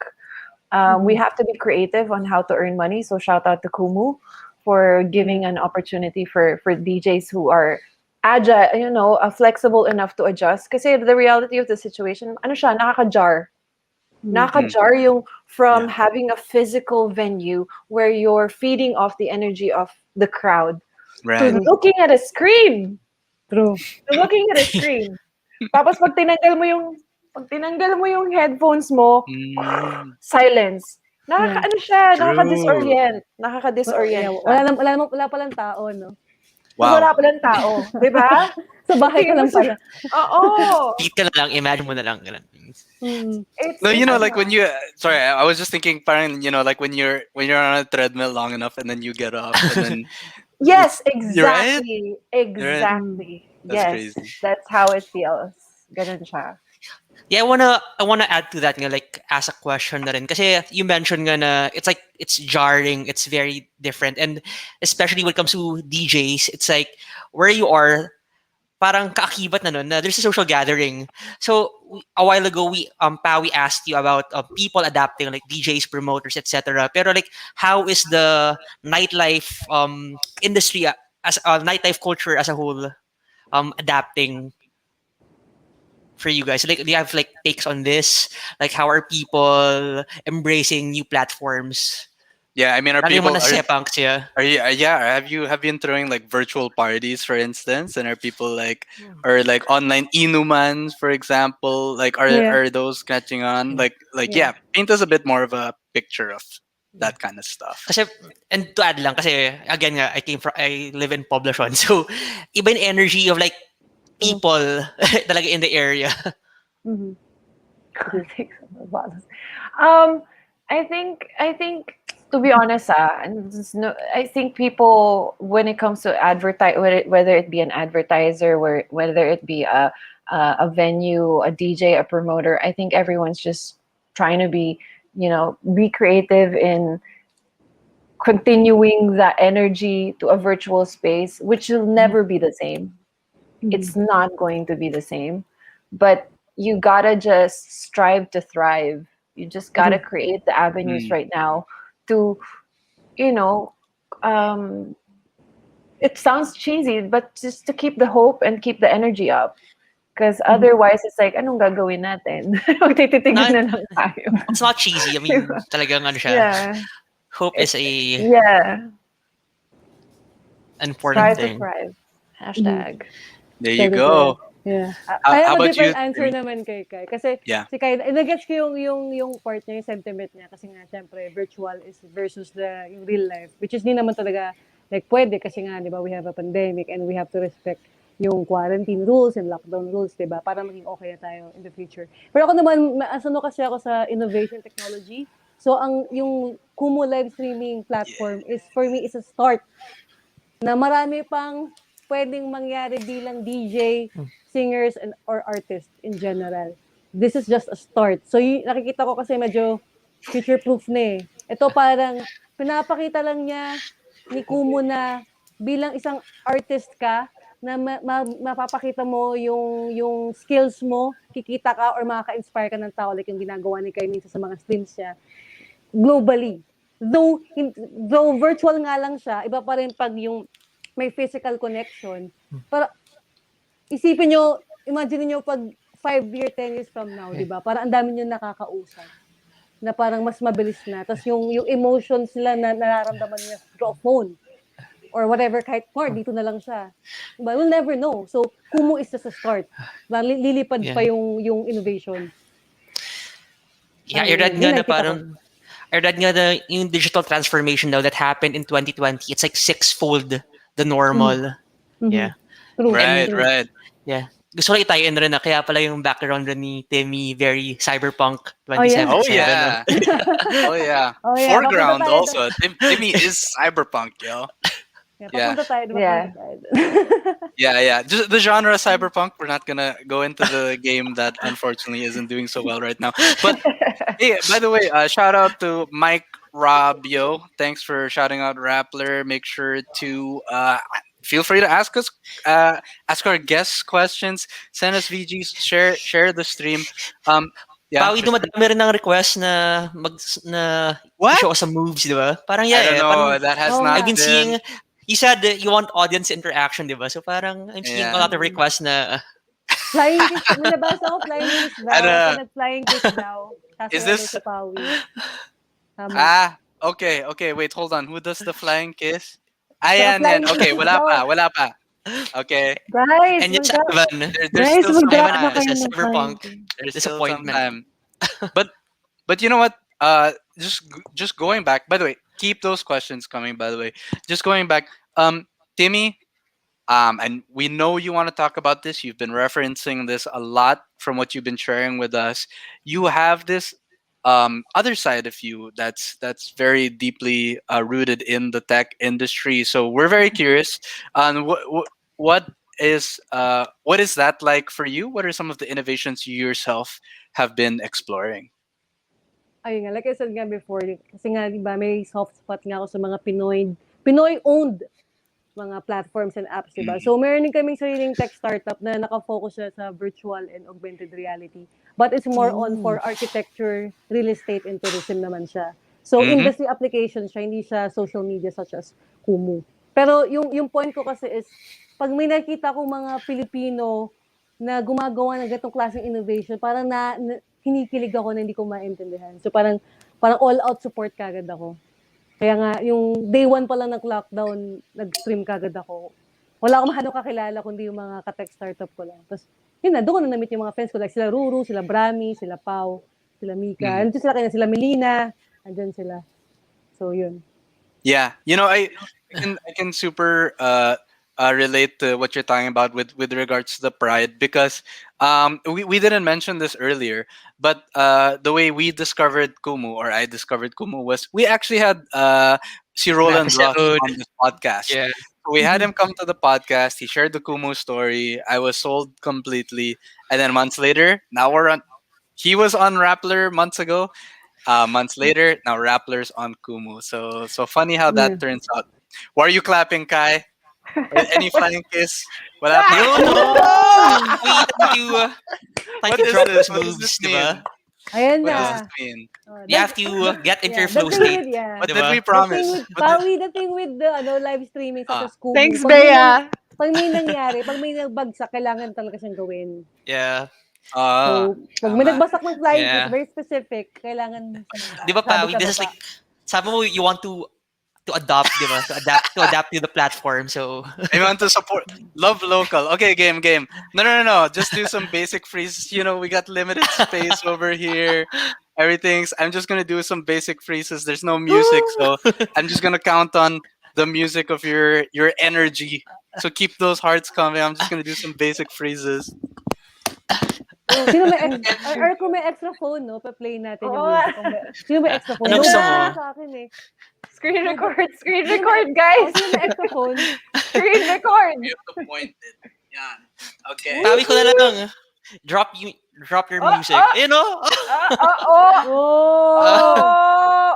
We have to be creative on how to earn money. So shout out to Kumu for giving an opportunity for DJs who are agile, flexible enough to adjust. Kasi the reality of the situation, ano siya, nakaka-jar. Nakaka-jar yung from Yeah. having a physical venue where you're feeding off the energy of the crowd to Right. looking at a screen. True. To looking at a screen. Tapos pag tinanggal mo yung headphones mo, Mm. silence. Yeah. Nakaka-ano siya, True. nakaka-disorient Wala siya. wala palang tao, no? Tapos wala Wow. palang tao, di ba? Sa bahay ka lang pala. Oo. Beat ka na lang, imagine mo na lang. Ganun. No, It's like when you sorry, I was just thinking parang, like when you're on a treadmill long enough and then you get off and then yes, you're right? exactly. You're right. Exactly. That's Yes, crazy. that's how it feels. Ganun siya. Yeah, I wanna add to that nga, like ask a question na rin. Kasi you mentioned nga na it's jarring, it's very different. And especially when it comes to DJs, it's like where you are, parang kaakibat na nun, na there's a social gathering. So a while ago we asked you about people adapting, like DJs, promoters, etc. Pero like how is the nightlife industry as nightlife culture as a whole adapting for you guys? Like, do you have like takes on this? Like, how are people embracing new platforms? Yeah, I mean, are Lalo yung people mga sepangs, yeah. are you yeah, have you been throwing like virtual parties, for instance, and are people like, or like online inumans, for example, like Yeah. are those catching on? Yeah. Paint us a bit more of a picture of that kind of stuff. Kasi, and to add lang, kasi again nga, I live in Poblacion. So, iba yung energy of like people talaga in the area. Um, I think to be honest, and I think people, when it comes to advertise, whether it be an advertiser, whether it be a venue, a DJ, a promoter, I think everyone's just trying to be creative in continuing that energy to a virtual space, which will never be the same. It's not going to be the same, but you gotta just strive to thrive. You just gotta create the avenues Mm. right now to, you know, um, it sounds cheesy, but just to keep the hope and keep the energy up. Because otherwise, it's like, anong gagawin natin? Magtititigil Not, na lang tayo. it's not cheesy. I mean, Diba? talagang ano siya. Yeah. Hope is a Yeah. important Strive to thing. thrive. Hashtag. There you go. Yeah. How I have a about different you, answer Timi? naman kay Kai. Kasi Yeah. si Kai, nag-gets ko yung part niya, yung sentiment niya. Kasi nga, syempre, virtual is versus yung real life. Which is di naman talaga, like, pwede. Kasi nga, di ba, we have a pandemic and we have to respect yung quarantine rules and lockdown rules, 'di ba? Para maging okay na tayo in the future. Pero ako naman, ano kasi ako sa innovation technology. So ang yung Kumu live streaming platform is for me is a start na marami pang pwedeng mangyari bilang DJ, singers, and or artists in general. This is just a start. So, nakikita ko kasi medyo future-proof na eh. Ito parang pinapakita lang niya ni Kumu na bilang isang artist ka, na mapapakita mo yung skills mo, kikita ka or makaka-inspire ka ng tao like yung ginagawa ni Kai minsan sa mga streams niya globally. Though virtual nga lang siya, iba pa rin pag yung may physical connection. Para isipin nyo, imagine nyo pag 5 year, 10 years from now, di ba? Parang ang dami nyo nakakausap na parang mas mabilis na. Tapos yung emotions nila na nararamdaman niya through a phone or whatever, kahit dito na lang siya. But we'll never know. So, Kumu is just a start. Lilipad pa yung innovation. Yeah, I read nga na parang I read nga the yung digital transformation daw that happened in 2020. It's like sixfold the normal. Mm-hmm. Yeah. True. Right. Yeah. Gusto ko itain rin na kaya pala yung background rin ni Timi very cyberpunk Oh, yeah. 2077. Oh yeah. Oh yeah. Oh, yeah. Foreground Papunta tayo also. Timmy is cyberpunk, yo. Yeah, Yeah. papunta tayo. Yeah. Yeah. Just the genre cyberpunk. We're not gonna go into the game that unfortunately isn't doing so well right now. But hey, by the way, shout out to Mike Rob, yo. Thanks for shouting out Rappler. Make sure to feel free to ask our guests questions. Send us VGs. Share the stream. Yeah. Pawi dumadami rin ng request na What? show us some moves, di ba? Parang I don't know. parang That has Oh, not I've been been. seeing, you said that you want audience interaction, di ba? So parang I'm seeing a lot of requests na Flying kiss. May nabasa ko, flying kiss daw. Ano? So, nag-flying kiss daw. Is Kaso this- sa Pawi. Tama. Okay. Wait, hold on. Who does the flying kiss? Sa Ayan. flying Okay, kiss wala daw. pa. Okay. Guys, and yet magda- Evan, There's guys, still some mag-drop time. na time. kayo Sa ng Cyberpunk. flying. There's still some Disappointment. time. But you know what? Just going back. By the way, keep those questions coming. By the way, just going back. Timmy. And we know you want to talk about this. You've been referencing this a lot from what you've been sharing with us. You have this other side of you that's very deeply rooted in the tech industry. So we're very curious on what is that like for you? What are some of the innovations you yourself have been exploring? Ayun nga, like I said nga before, kasi nga, di ba, may soft spot nga ako sa mga Pinoy-owned mga platforms and apps, di ba? So, meron din kaming sariling tech startup na nakafocus siya sa virtual and augmented reality. But it's more on for architecture, real estate, and tourism naman siya. So, industry applications siya, hindi siya social media such as Kumu. Pero yung point ko kasi is, pag may nakita ko mga Pilipino na gumagawa ng ganitong klaseng innovation, parang kinikilig ako na hindi ko maintindihan. So parang all out support kagad ako. Kaya nga, yung day one pa lang ng lockdown, nag-stream kagad ako. Wala akong masyadong kakilala kundi yung mga ka-tech startup ko lang. Tapos, yun na, doon ko na na-meet yung mga friends ko. Like sila Ruru, sila Brami, sila Pau, sila Mika. Andun sila kaya, sila Melina. Andun sila. So, yun. Yeah, I can super relate to what you're talking about with regards to the pride, because we didn't mention this earlier, but the way we discovered Kumu, or I discovered Kumu, was we actually had si Roland Ross episode. on this podcast. Yeah. So we had him come to the podcast. He shared the Kumu story. I was sold completely, and then months later, now we're on. He was on Rappler months ago. Months later, now Rappler's on Kumu. So funny how that turns out. Why are you clapping, Kai? Any flying kiss? Wala pa. Thank What you is drop this? those What does moves, this di mean? ba? Ayan What na. does this mean? You have to get into your the flow thing state. with, yeah. What Diba? did we The thing promise? with, Pawi, the thing with the live streaming such as Kumu. Thanks, pag may Bea. pag may nangyari, pag may nagbagsak, kailangan talaga siyang gawin. Yeah. So, pag may tama. nagbagsak ng flying kiss, Yeah. very specific, kailangan Di ba, sabi Pawi, sa this is baba. like, sabi mo, you want to adopt, di ba? To adapt to the platform. So, I want to support. Love local. Okay, game. No. Just do some basic freezes. We got limited space over here. I'm just gonna do some basic freezes. There's no music, so I'm just gonna count on the music of your energy So keep those hearts coming. I'm just gonna do some basic phrases. Oh, sino may or kung may extra phone, no, pa-play natin yung Oo. music. Kung may, sino may extra phone? Ano May gusto extra mo? phone sa akin eh. Screen Sino ba? record, screen Sino may, record, guys. sino may extra phone? Screen record. You have to point it. Yan. Okay. Pawi ko na lang. Drop you drop your Oh, music. oh, You know? oh, Oh! oh,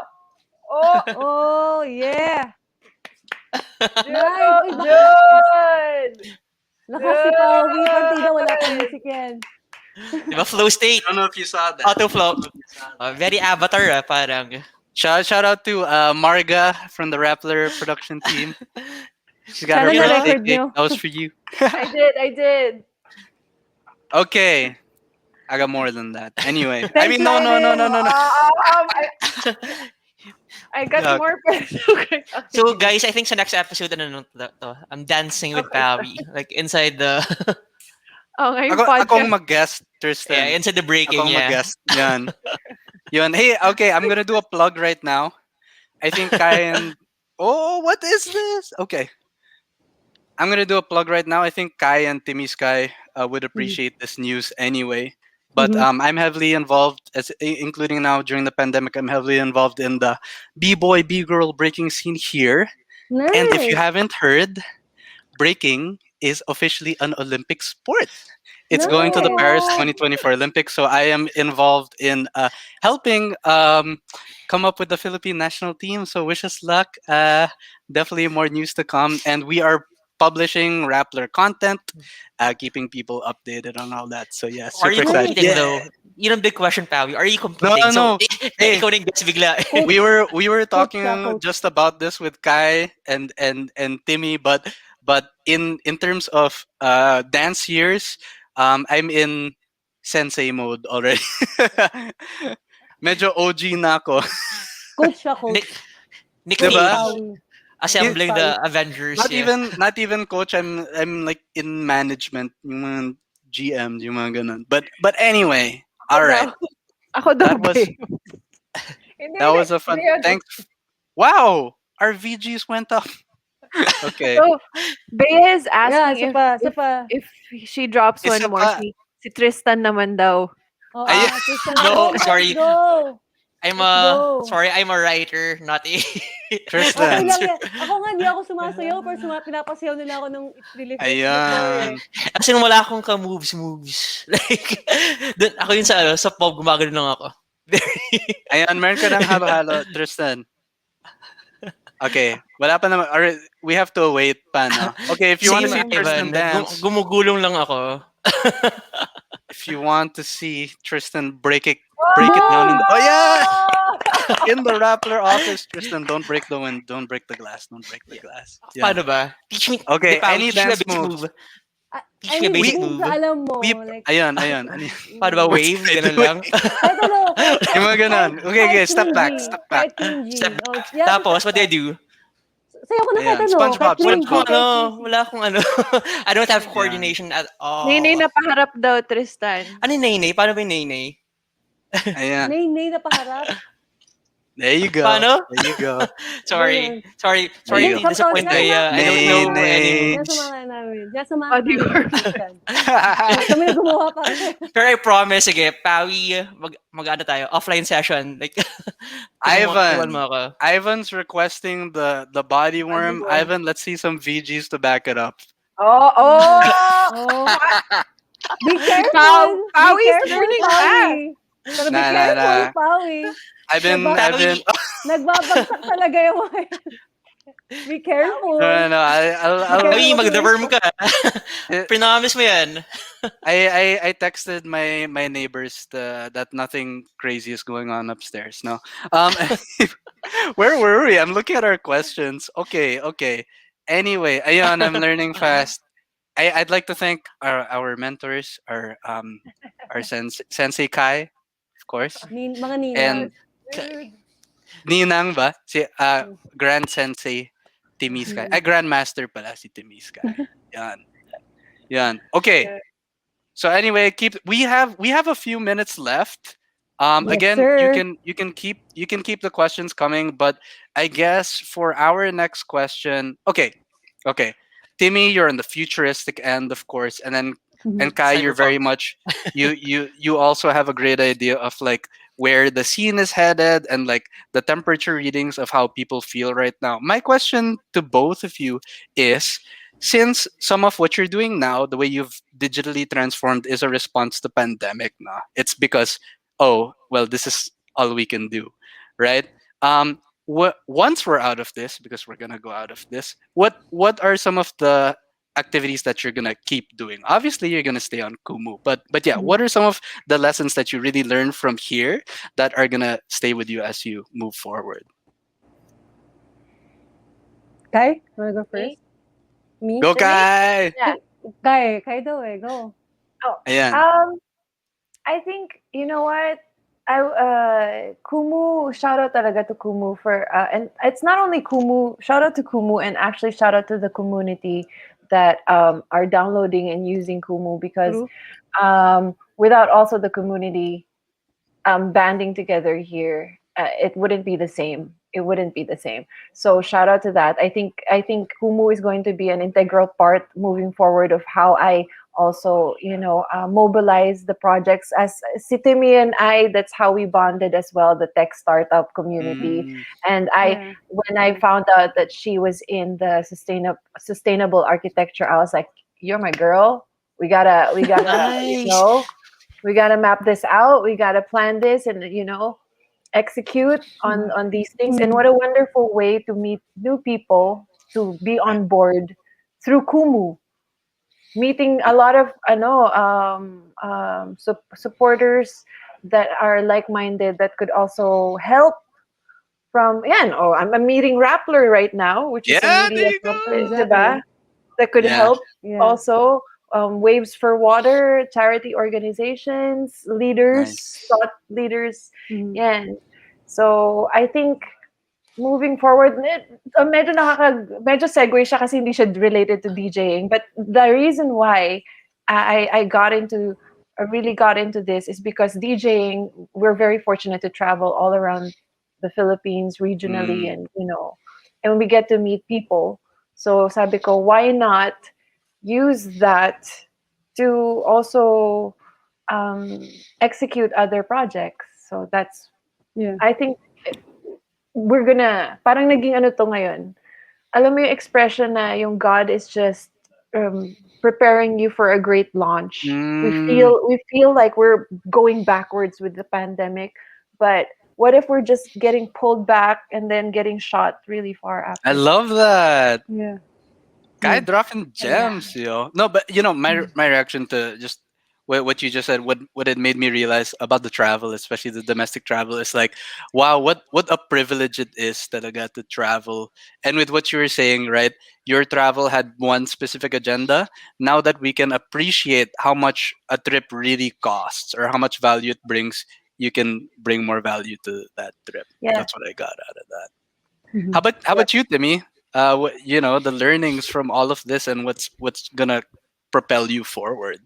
oh, Oh, yeah! Nice! Uy, baka Jun! nakasipawi. Partida, wala pang music yan. Di ba? Flow state. I don't know if you saw that. Auto flow. Very avatar parang. Shout out to Marga from the Rappler production team. She's got her Sana birthday na-record cake. nyo. That was for you. I did. Okay. I got more than that. Anyway. I Thanks, mean, no. I got Yeah. more personal. So guys, I think sa next episode, I'm dancing with Pawi. Like inside the Oh, ngayong Akong podcast. mag-guest, Tristan. yeah, inside the breaking, Akong yeah. mag-guest. Yan. Yun. Hey, okay, I'm gonna do a plug right now. I think Kai and... Oh, what is this? Okay. I'm gonna do a plug right now. I think Kai and Timi Sky would appreciate this news anyway. But I'm heavily involved, including now during the pandemic. I'm heavily involved in the b-boy, b-girl breaking scene here. Nice! And if you haven't heard, breaking is officially an Olympic sport. It's going to the Paris Nice. 2024 Olympics, so I am involved in helping come up with the Philippine national team. So wish us luck. Definitely more news to come, and we are publishing Rappler content, keeping people updated on all that. So yeah, Are you super excited. competing Yeah. though? Yun ang big question, Pawi. Are you competing? No. Hey. Ikaw na yung guest bigla. we were talking Coach. just about this with Kai and Timmy, but in terms of dance years, I'm in sensei mode already. Medyo OG na ako. Coach siya, coach. Nick Diba? Fury assembling the Avengers. Not even coach. I'm like in management, yung mga GM, yung mga ganun. But anyway, all right. Ako daw, That was that was a fun. Thanks. Wow, our VGs went up. Okay. So, Bea is Yeah, asking isa pa. if she drops one Isa more. pa. Si Tristan naman daw. Oh, Ay- Tristan, No, let's sorry. go! I'm Let's go. sorry, I'm a writer, not a Tristan. Okay lang yan. Ako nga, hindi ako sumasayaw, pero pinapasayaw nila ako ng It's Really Fake. Ayan. Kasi wala akong ka-moves. Like, dun, ako yun sa pop, gumagano lang ako. Ayan, meron ka ng halo-halo, Tristan. Okay, wala pa naman. Or we have to wait pa, no? Okay, if you want to see Tristan dance, Gumugulong lang ako. if you want to see Tristan break it down. Oh yeah! In the Rappler office, Tristan, don't break the wind, don't break the glass, don't break the glass. Yeah. Paano ba? Teach me. Okay, Paano, any teach me a dance basic move? Teach me a basic move. Alam mo, like, Ayan. Paano ba? Wave? Ganun lang. kahit ano. Yung mga ganun. Okay, step back. Kahit cringy. Step Oh, yeah, Tapos, what do I do? sayo ko na kahit Ayan, ano. SpongeBob, kahit cringy, SpongeBob. kahit Ano, wala akong ano. I don't have coordination at all. Nene na paharap daw, Tristan. Ano yung nay-nay? Paano ba yung nay-nay? Ayan. Nay na paharap. There you go. Paano? There you go. Sorry There to you go. disappoint. I don't know any. Diyan samahan namin. Diyan samahan Oh, di namin. Kami na gumawa pa. Pero I promise, sige, Pawi, mag-ano tayo, offline session. Like, Ivan. mo ako. Ivan's requesting the body worm. worm. Ivan, let's see some VGs to back it up. Oh! Oh. Be careful. Pawi Be is careful, learning Pawi. Pero be Nah, careful, nah. Pawi. I've been Nagbabagsak talaga yung mga yan. Be careful. no. Pawi, mag-deworm ka. Promise mo yan. I texted my neighbors that nothing crazy is going on upstairs. No. Where were we? I'm looking at our questions. Okay. Anyway, ayun, I'm learning fast. I'd like to thank our mentors, our sensei Khai, of course, Mga ninang. and Ninang ba? Si Grand Sensei Timi Sky. Ay, Grandmaster pala si Timi Sky. Yan. Okay. So anyway, we have a few minutes left. Yes, Again, sir. you can keep the questions coming, but I guess for our next question, okay. Timmy, you're on the futuristic end, of course, and Kai, you're very Cyberpunk. much you also have a great idea of like where the scene is headed and like the temperature readings of how people feel right now. My question to both of you is, since some of what you're doing now, the way you've digitally transformed is a response to pandemic now. It's because, oh, well, this is all we can do, right? Once we're out of this, because we're gonna go out of this, what are some of the activities that you're gonna keep doing? Obviously, you're gonna stay on Kumu, but yeah, what are some of the lessons that you really learn from here that are gonna stay with you as you move forward? Kai, wanna go Me? first? Me? Go, For me? Kai! Yeah. Kai daw eh, go. Oh, Ayan. I think you know what. Kumu, shout out talaga to Kumu for and it's not only Kumu, shout out to Kumu and actually shout out to the community that are downloading and using Kumu because True. without also the community banding together here, it wouldn't be the same. It wouldn't be the same. So shout out to that. I think Kumu is going to be an integral part moving forward of how I also mobilize the projects as Sitimi and I. That's how we bonded as well, the tech startup community. Mm, And Yeah. when I found out that she was in the sustainable architecture, I was like, "You're my girl. We gotta, Nice. we got to map this out, we got to plan this, and execute on these things." And what a wonderful way to meet new people, to be right. on board through Kumu, meeting a lot of supporters that are like-minded, that could also help from, yeah, no, I'm meeting Rappler right now, which is a Yeah, there media you company, go. diba? Exactly. That could Yeah, help Yeah. also. Waves for Water, charity organizations, leaders, nice. thought leaders. Mhm. Yeah. So I think moving forward, medyo segue siya kasi hindi siya related to DJing. But the reason why I got into, I really got into this is because DJing, we're very fortunate to travel all around the Philippines regionally, Mm, and we get to meet people. So sabi ko, why not use that to also um, execute other projects? So that's, Yeah. I think we're gonna, parang naging ano to ngayon. Alam mo yung expression na yung God is just preparing you for a great launch. We mm, feel like we're going backwards with the pandemic, but what if we're just getting pulled back and then getting shot really far I after that? love that. Yeah. Guy Yeah. dropping Yeah. gems, yo. No, but my reaction to just what you just said, what it made me realize about the travel, especially the domestic travel, is like, wow, what a privilege it is that I got to travel. And with what you were saying, right, your travel had one specific agenda. Now that we can appreciate how much a trip really costs or how much value it brings, you can bring more value to that trip. Yeah. That's what I got out of that. How Mhm. about how Yep. about you, Timmy? The learnings from all of this and what's gonna propel you forward.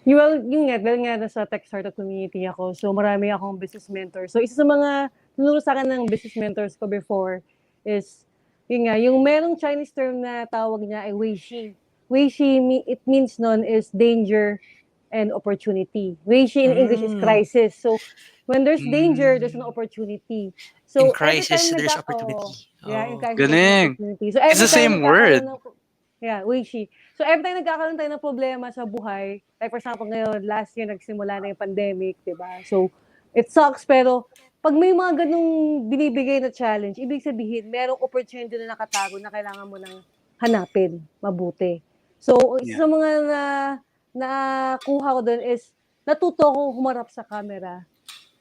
Well, yun nga, dahil nga nasa tech startup community ako, so marami akong business mentor. So, isa sa mga tinuro sa akin ng business mentors ko before is, yun nga, yung merong Chinese term na tawag niya ay Weishi. Weishi, it means nun is danger and opportunity. Weishi in English is Mm. crisis. So, when there's danger, there's an Mm, opportunity. In So, every crisis, time there's oh, opportunity. yeah, in Oh. crisis, there's an galing. opportunity. So, It's the every time same nagkakaroon word. ng yeah, Weishi. So every time nagkakaroon tayo ng problema sa buhay, like for example ngayon, last year nagsimula na yung pandemic, 'di ba? So it sucks pero pag may mga ganung binibigay na challenge, ibig sabihin merong opportunity na nakatago na kailangan mo nang hanapin mabuti. So isa Yeah. sa mga nakuha ko doon is natuto akong humarap sa camera.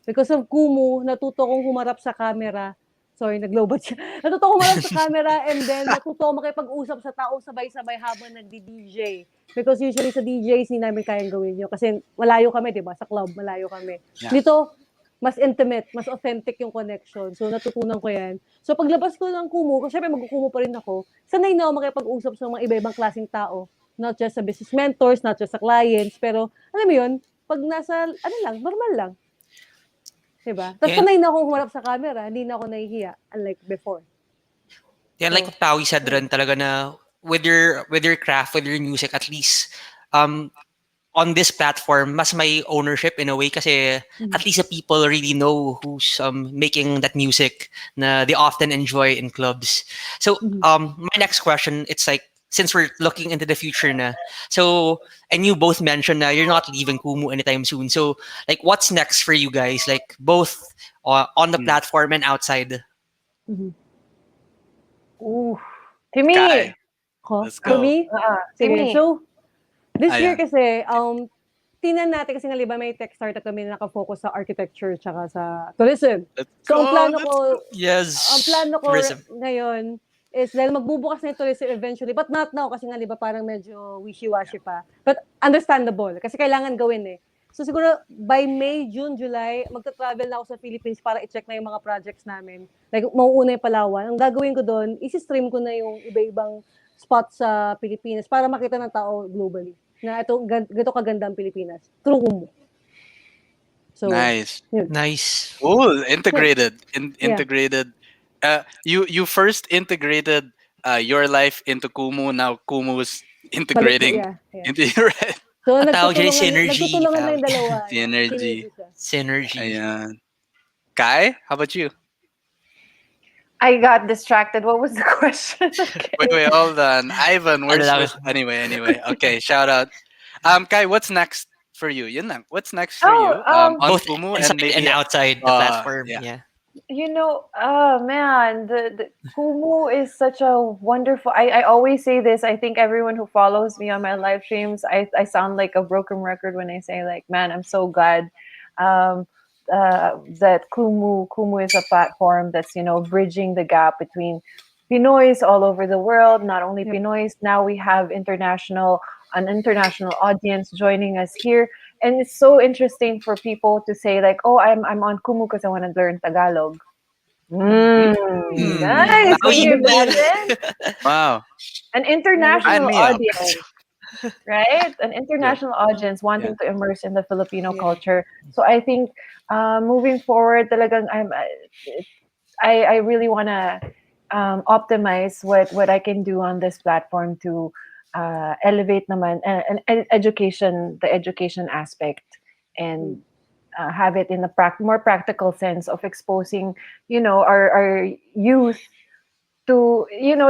Because of Kumu, natuto akong humarap sa camera. Sorry, nag-lowbat siya. Natuto akong humarap sa camera and then natuto akong makipag-usap sa tao sabay-sabay habang nagdi-DJ. Because usually sa DJs, hindi namin kayang gawin yun. Kasi malayo kami, di ba? Sa club, malayo kami. Yeah. Dito, mas intimate, mas authentic yung connection. So, natutunan ko yan. So, paglabas ko ng Kumu, kasi syempre mag-Kumu pa rin ako, sanay na ako makipag-usap sa mga iba-ibang klaseng tao. Not just sa business mentors, not just sa clients, pero alam mo yun, pag nasa, ano lang, normal lang. Diba? Tapos And sanay na akong humarap sa camera, hindi na ako nahihiya, unlike before. yeah, like So, what Tawi said yeah. rin talaga na with your craft, with your music, at least um on this platform, mas may ownership in a way kasi Mhm. at least the people really know who's making that music na they often enjoy in clubs. So Mhm. my next question, it's like since we're looking into the future na, so and you both mentioned na you're not leaving Kumu anytime soon. So like what's next for you guys? Like both on the Mm. platform and outside. Mhm. Ooh. Timi. Kai, Ako? let's For go. me? Sige. Timi. So, this year Ayan. kasi, tingnan natin kasi nga, di ba, may tech startup kami na nakafocus sa architecture tsaka sa tourism. Let's So, go. Let's go. ang Yes, plano ko tourism. ngayon is dahil magbubukas na yung tourism eventually, but not now kasi nga, di ba, parang medyo wishy-washy pa. But understandable kasi kailangan gawin eh. So, siguro by May, June, July, magta-travel na ako sa Philippines para i-check na yung mga projects namin. Like, mauuna yung Palawan. Ang gagawin ko doon, isi-stream ko na yung iba-ibang spots sa Pilipinas para makita ng tao globally na ito, ganito kaganda ang Pilipinas. Through Kumu. So, Nice. yun. Nice. Cool. Integrated. Yeah. Integrated. You first integrated your life into Kumu. Now Kumu is Balik, integrating yeah. into your So, Ang tawag dyan ay synergy. nagtutulungan na Tawag. yung dalawa. Yeah. synergy. Synergy siya. Synergy. Ayan. Kai, how about you? I got distracted. What was the question? Wait, hold on. Ivan, Ano lang. anyway. Okay, shout out. Kai, what's next for you? Yun lang. What's next for Oh, you? On Both Kumu and inside and maybe outside the platform. yeah. Yeah. oh man, the Kumu is such a wonderful. I always say this. I think everyone who follows me on my live streams, I sound like a broken record when I say like, man, I'm so glad um, that Kumu is a platform that's bridging the gap between Pinoys all over the world. Not only Yep. Pinoys, now we have an international audience joining us here, and it's so interesting for people to say like, "Oh, I'm on Kumu because I want to learn Tagalog." Nice. Can you Maui. imagine Wow. an Never Sign international me up. audience, right? An Yeah. international audience Yeah. wanting to immerse in the Filipino Yeah. culture. So I think moving forward, talagang I really want to optimize what I can do on this platform to elevate naman and education, the education aspect, and have it in a more practical sense of exposing, our youth to,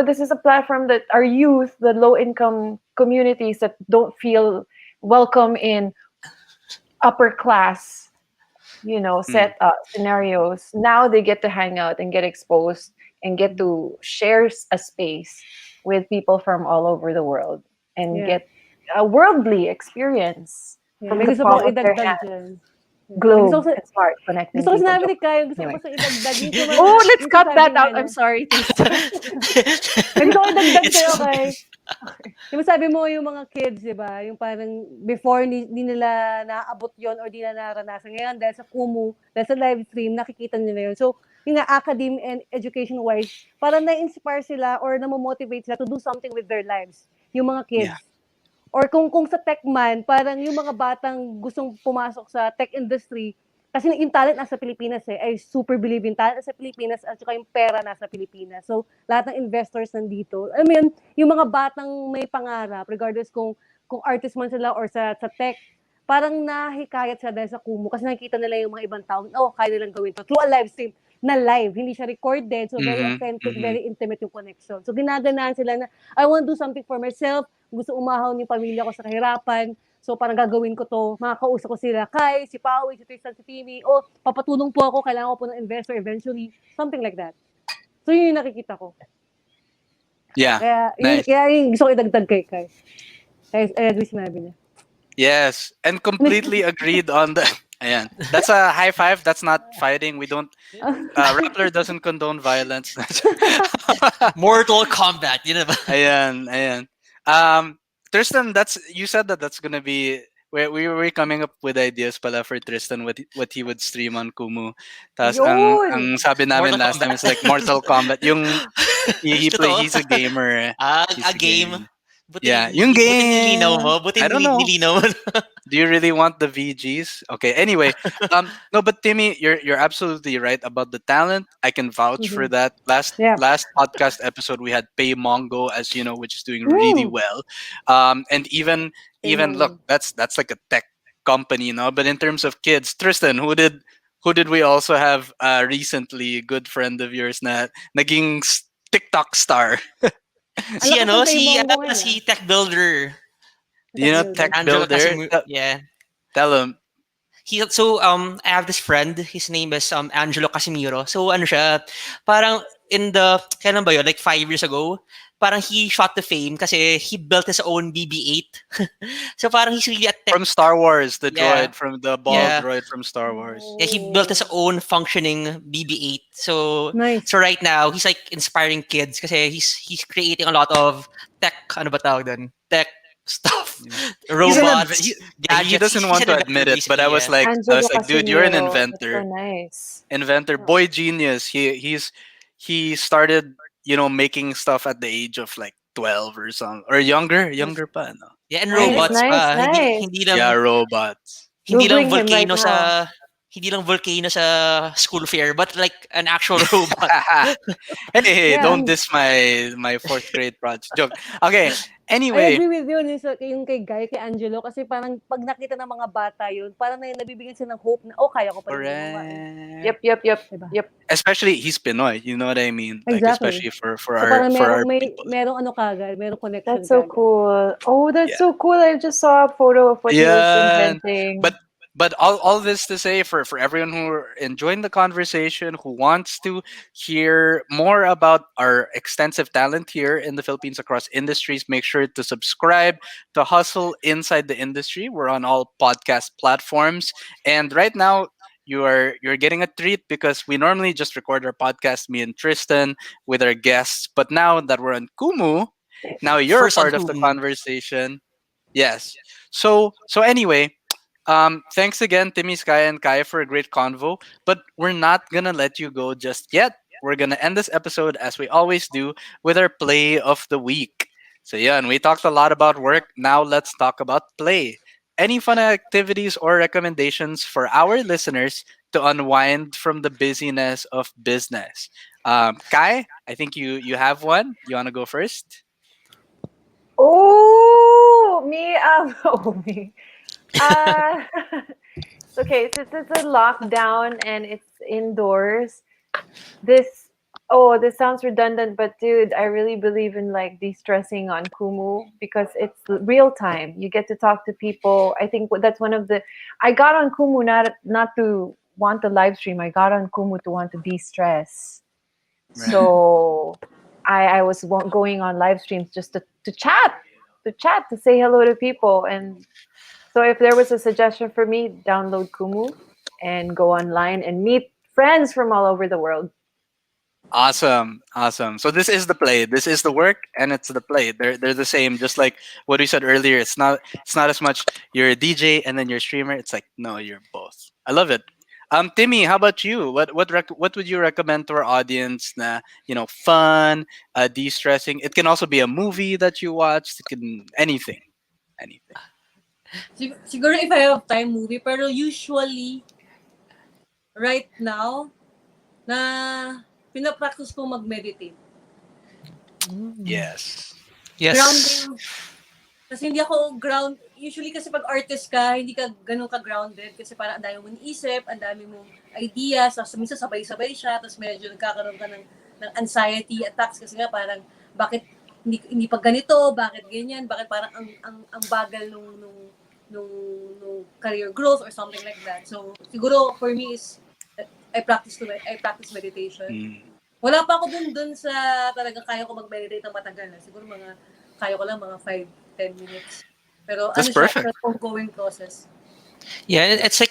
this is a platform that our youth, the low income communities that don't feel welcome in upper class, Mm. set scenarios. Now they get to hang out and get exposed and get to share a space with people from all over the world and Yeah. get a worldly experience Yeah. from May the gusto pa palm akong of their idagdag hand. dyan. Yeah. May Globe and smart gusto connecting ko people. sinabi ni Joke. Kyle, gusto ko Anyway. basta idagdag Oh, let's yung cut sinasabi that niya out. na, I'm sorry, Tristan. may gusto ko idagdag It's sa'yo kay, di ba sabi mo yung mga kids, di ba, yung parang before di nila naabot yon or di nila naranasan. Ngayon, dahil sa Kumu, dahil sa live stream, nakikita nila yun. So, yung nga, academe and education-wise, parang na-inspire sila or na-motivate sila to do something with their lives. Yung mga Yeah. kids. Or kung sa tech man, parang yung mga batang gustong pumasok sa tech industry, kasi yung talent nasa Pilipinas I super believe in talent nasa Pilipinas at saka yung pera nasa Pilipinas. So, lahat ng investors nandito. Alam mo yun, yung mga batang may pangarap, regardless kung artist man sila or sa tech, parang nahikayat sila dahil sa Kumu kasi nakikita nila yung mga ibang tao, kaya nilang gawin to through a live stream na live, hindi siya recorded, so very Mm-hmm. authentic, Mm-hmm. very intimate yung connection. So, ginaganaan sila na, I want to do something for myself, gusto umahon yung pamilya ko sa kahirapan, so parang gagawin ko to, makakausap ko sila, Khai, si Pawi, si Tristan, si Timi, papatulong po ako, kailangan ko po ng investor eventually, something like that. So yun yung nakikita ko. Yeah. Kaya Nice. yung gusto ko idagdag kay Khai. Kaya I agree sinabi niya. Yes, and completely agreed on the. Ayan. That's a high five. That's not fighting. We don't. Rappler doesn't condone violence. Mortal Kombat, you know ba? Ayan. Tristan, you said that's gonna be. We were coming up with ideas pala for Tristan what he would stream on Kumu. Tas Yun! ang sabi namin Mortal last time Kombat. is like Mortal Kombat. Yung he's Totoo. a gamer. He's A game. game. Yeah, yung Buti nilinaw mo. game. Buti I don't know. nilinaw mo. Do you really want the VGs? Okay. Anyway, no, but Timmy, you're absolutely right about the talent. I can vouch for Mhm. that. Yeah. Last podcast episode we had Pay Mongo, as you know, which is doing really Woo! well. And even look, Emo. that's like a tech company, no. But in terms of kids, Tristan, who did we also have recently? Good friend of yours na naging TikTok star. Ang lakas ng pay Mongo ngayon, Si Tech Builder. You Tech know, builder. tech Angelo builder. Casimir. Yeah. Tell him. I have this friend, his name is Angelo Casimiro. So ano siya, parang kailan ba yun? Like 5 years ago, parang he shot to fame kasi he built his own BB-8. So parang he's really a tech, From Star Wars, the yeah, droid from the ball yeah. droid from Star Wars. Yeah, he built his Oh, own functioning BB-8. Nice. So right now, he's like inspiring kids kasi he's creating a lot of tech, ano ba tawag dun? Tech stuff, Yeah. He's an robots, he gadgets. doesn't He's want an to inventor admit it, but basically, yeah. I Angelo was like, dude, you're an Casimiro. That's so inventor, nice. Oo. boy genius. He started making stuff at the age of like 12 or something or younger pa no. Yeah, and Nice, robots nice, pa. nice. Yeah, robots. Hindi lang Googling him right volcano now. sa school fair, but like an actual robot. Hey, Yeah. don't diss my fourth grade project joke. Okay, I anyway, agree with you yung kay Guy, kay Angelo, kasi parang pag nakita ng mga bata yun, parang nabibigyan sila ng hope na, oh, kaya ko palang gumawa eh. correct. Yep. Diba? Yep. Especially he's Pinoy, you know what I mean? Like Exactly. especially for So our parang for our may people. merong ano kagad, merong connection That's so kagad. cool. Oh, that's Yeah. so cool. I just saw a photo of what he was Yeah, inventing. but all this to say for everyone who are enjoying the conversation, who wants to hear more about our extensive talent here in the Philippines across industries, make sure to subscribe to Hustle Inside the Industry. We're on all podcast platforms, and right now you're getting a treat because we normally just record our podcast, me and Tristan, with our guests, but now that we're on Kumu, now you're a First on part of the Kumu. conversation. Yes. So anyway, thanks again, Timmy, Sky, and Kai, for a great convo. But we're not gonna let you go just yet. We're gonna end this episode as we always do with our play of the week. So yeah, and we talked a lot about work. Now let's talk about play. Any fun activities or recommendations for our listeners to unwind from the busyness of business? Kai, I think you have one. You wanna go first? Oh, me. Oh, me. Uh, okay, since it's a lockdown and it's indoors, this this sounds redundant, but dude, I really believe in like de-stressing on Kumu because it's real time. You get to talk to people. I think that's one of the I got on Kumu not to want the live stream. I got on Kumu to want to de-stress. Right. So I was going on live streams just to chat, to say hello to people. And so if there was a suggestion for me, download Kumu and go online and meet friends from all over the world. Awesome, awesome. So this is the play. This is the work, and it's the play. They're the same. Just like what we said earlier. It's not as much you're a DJ and then you're a streamer. It's like no, you're both. I love it. Timmy, how about you? What would you recommend to our audience? Na fun, de-stressing. It can also be a movie that you watched. It can anything. Siguro if I have time movie, pero usually, right now, na pinapractice ko mag-meditate. Yes. Yes. Grounding. Kasi hindi ako usually kasi pag artist ka, hindi ka ganun ka-grounded kasi parang ang dami mong iniisip, ang dami mong ideas, tapos minsan sabay-sabay siya, tapos medyo nagkakaroon ka ng anxiety attacks kasi nga parang bakit hindi pa ganito, bakit ganyan, bakit parang ang bagal nung career growth or something like that. So siguro for me is I practice meditation. Mm. Wala pa ako dun sa talagang kaya ko mag-meditate ng matagal. Siguro kaya ko lang mga 5-10 minutes. Pero That's ano siya, perfect. it's an ongoing process. Yeah, it's like,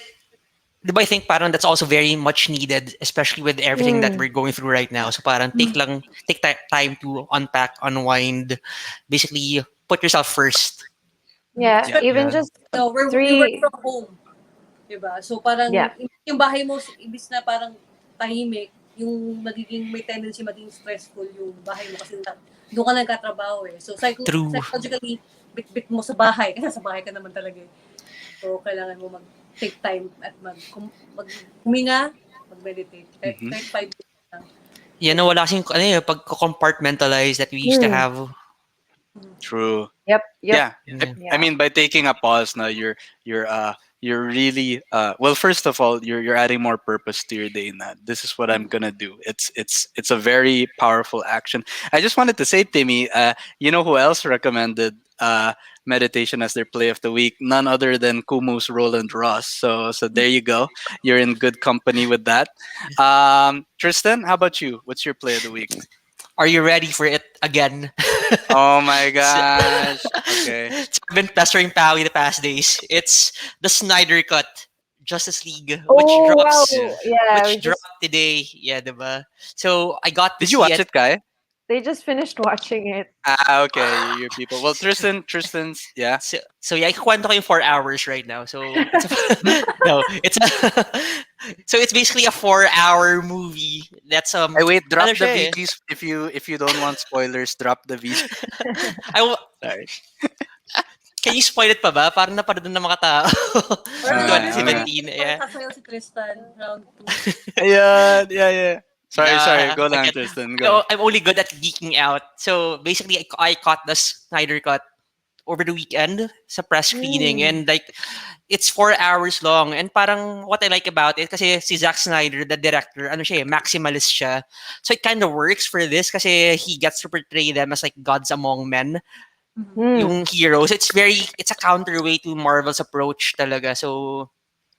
di ba I think parang that's also very much needed, especially with everything that we're going through right now. So parang take time to unpack, unwind, basically put yourself first. Yeah, Yeah. even Yeah. just No, we work three. from home. Diba? So parang Yeah. yung bahay mo, ibis na parang tahimik, yung magiging may tendency maging stressful yung bahay mo kasi doon ka nagkatrabaho eh. So True. psychologically, bit-bit mo sa bahay kasi sa bahay ka naman talaga eh. So kailangan mo mag-take time at huminga, mag-meditate. Mhm. Kahit 5 minutes lang. Yan na wala kasing pag-compartmentalize that we used to have. True. Yep. Yeah. Yeah. I mean, by taking a pause now, you're really well. First of all, you're adding more purpose to your day. Now, this is what I'm gonna do. It's a very powerful action. I just wanted to say, Timmy, you know who else recommended meditation as their play of the week? None other than Kumu's Roland Ross. So there you go. You're in good company with that. Tristan, how about you? What's your play of the week? Are you ready for it again? Oh my So- gosh. Okay. so I've been pestering Pawi the past days. It's the Snyder Cut Justice League, Oh wow. Yeah. Yeah, which dropped today. Yeah, diba? So I got to Did you see watch it. it, Kai? they just finished watching it. Ah, okay, your people. Well, Tristan's, yeah. So yeah, ikwento ko yung 4 hours right now. So it's no, it's a, so it's basically a 4 hour movie. That's I wait. Drop ano the siya eh. VGs if you don't want spoilers. Drop the VGs. I will, Sorry. can you spoil it pa ba? Parang napanood ng mga tao. Okay, okay. 2017, yeah. Kasayaw si Tristan, round 2. Yeah. Sorry, sorry. Go lang, Okay. Tristan. So Go. I'm only good at geeking out. So basically, I caught the Snyder Cut over the weekend sa press screening, and like it's 4 hours long. And parang what I like about it, kasi si Zack Snyder, the director, ano siya, maximalist siya. So it kind of works for this kasi he gets to portray them as like gods among men, yung heroes. It's a counterweight to Marvel's approach talaga. So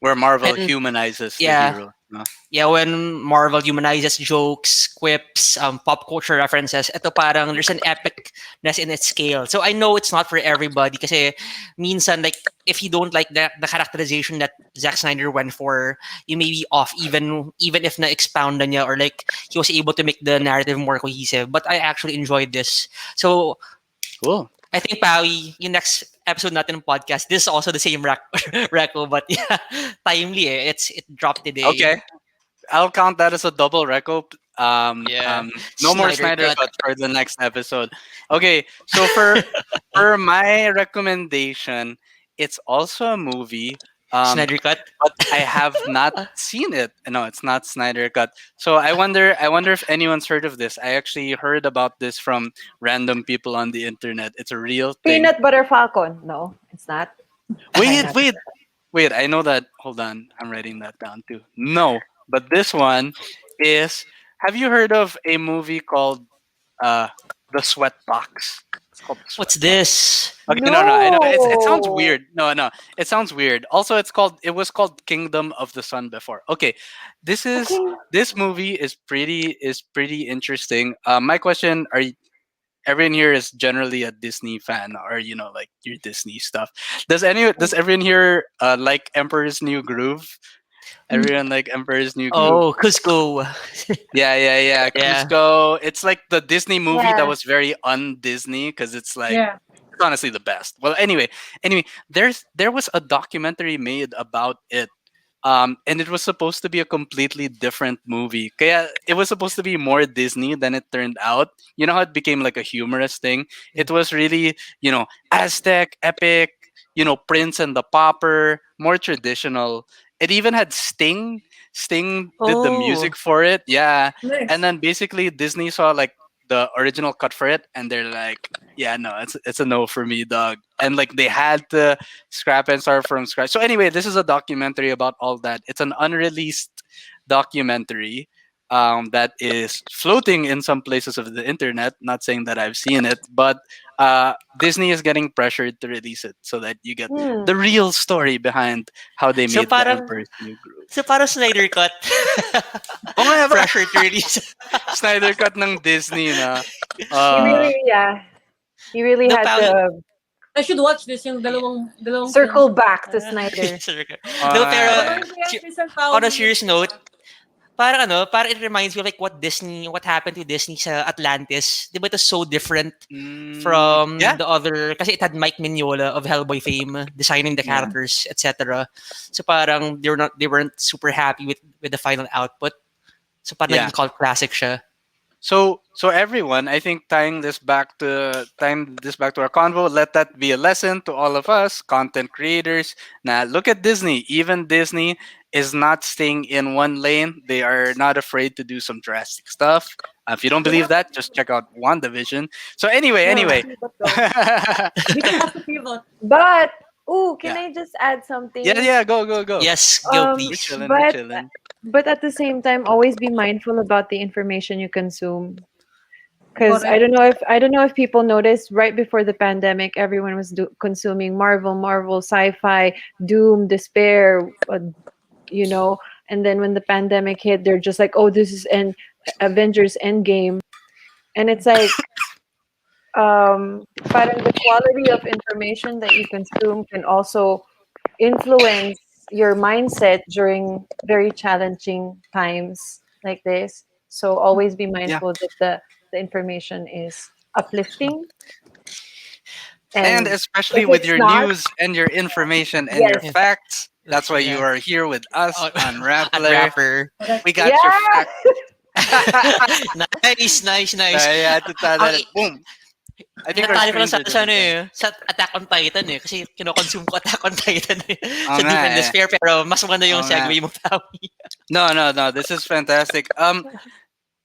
Where Marvel and humanizes the yeah, hero. No? yeah, when Marvel humanizes jokes, quips, pop culture references, ito parang there's an epicness in its scale. So I know it's not for everybody kasi minsan like if you don't like the characterization that Zack Snyder went for, you may be off even if na-expound na niya or like he was able to make the narrative more cohesive. But I actually enjoyed this. So Cool. I think Pawi, yung next episode natin ng podcast, this is also the same reco, but yeah, timely eh. It dropped today. Okay. I'll count that as a double reco. Yeah. No more Snyder Snyder Cut. cut for the next episode. Okay, so for my recommendation, it's also a movie. Snyder Cut. But I have not seen it. No, it's not Snyder Cut. So I wonder if anyone's heard of this. I actually heard about this from random people on the internet. It's a real thing. Peanut Butter Falcon. No, it's not. Wait, not. wait. I know that. Hold on. I'm writing that down too. No, but this one is. Have you heard of a movie called The Sweat Box? It's called The Sweat What's Box. this? Okay, no, I know it sounds No. weird. No, it sounds weird. Also, it was called Kingdom of the Sun before. Okay, this movie is pretty interesting. My question: everyone here is generally a Disney fan, or like your Disney stuff? Does everyone here like Emperor's New Groove? Everyone like Emperor's New Groove? Oh, Cusco. Yeah. Yeah. Cusco. It's like the Disney movie that Yeah. was very un-Disney because it's like Yeah. it's honestly the best. Well, anyway, there was a documentary made about it. And it was supposed to be a completely different movie. Kaya it was supposed to be more Disney than it turned out. You know how it became like a humorous thing? It was really, Aztec, epic, Prince and the Pauper, more traditional. It even had Sting. Sting did the Oh. music for it. Yeah. Nice. And then basically Disney saw like the original cut for it and they're like, yeah, no, it's a no for me, dog. And like they had to scrap and start from scratch. So anyway, this is a documentary about all that. It's an unreleased documentary that is floating in some places of the internet. Not saying that I've seen it, but Disney is getting pressured to release it so that you get the real story behind how they So made the parang Emperor's New Groove. so parang Snyder Cut. Oh nga ba? Pressure to release. Snyder cut ng Disney na. He really, yeah. He really No, had Pawi. to I should watch this, yung dalawang circle films. back to Snyder. No, pero Ah. on a serious note, parang it reminds me of like what happened to Disney sa Atlantis. Di ba ito so different from yeah. the other, kasi it had Mike Mignola of Hellboy fame designing the characters, etc. So parang they weren't super happy with the final output. So parang Yeah. naging cult classic siya. So everyone, I think tying this back to our convo, let that be a lesson to all of us content creators. Now look at Disney. Even Disney is not staying in one lane. They are not afraid to do some drastic stuff. If you don't believe Yeah. that, just check out WandaVision. So anyway. Pivot daw. Bigla has to pivot. But can Yeah. I just add Yeah, something? yeah, go. Yes, go Um, We're please. chilling, we're but chilling. but at the same time, always be mindful about the information you consume. Because Correct. I don't know if people noticed right before the pandemic, everyone was consuming Marvel, sci-fi, doom, despair, you know. And then when the pandemic hit, they're just like, oh, this is an Avengers Endgame, and it's like, parang the quality of information that you consume can also influence your mindset during very challenging times like this. So always be Yeah. mindful that the information is uplifting. And And especially if with it's your not, news and your information and your yes, Yeah, facts. That's that's why you yeah. are here with us Oh, on at Rappler. rapper. We Correct. got your yeah, facts. Nice. Yeah, to tell Ang that. Boom. I think our Inatali ko lang screens are sa doing ano that. sa Attack on Titan eh. Kasi kinokonsume ko Attack on Titan eh. Oo Sa nga Doom and eh. Despair. Pero mas maganda yung Oo nga. segue mo, Pawi. No. This is fantastic.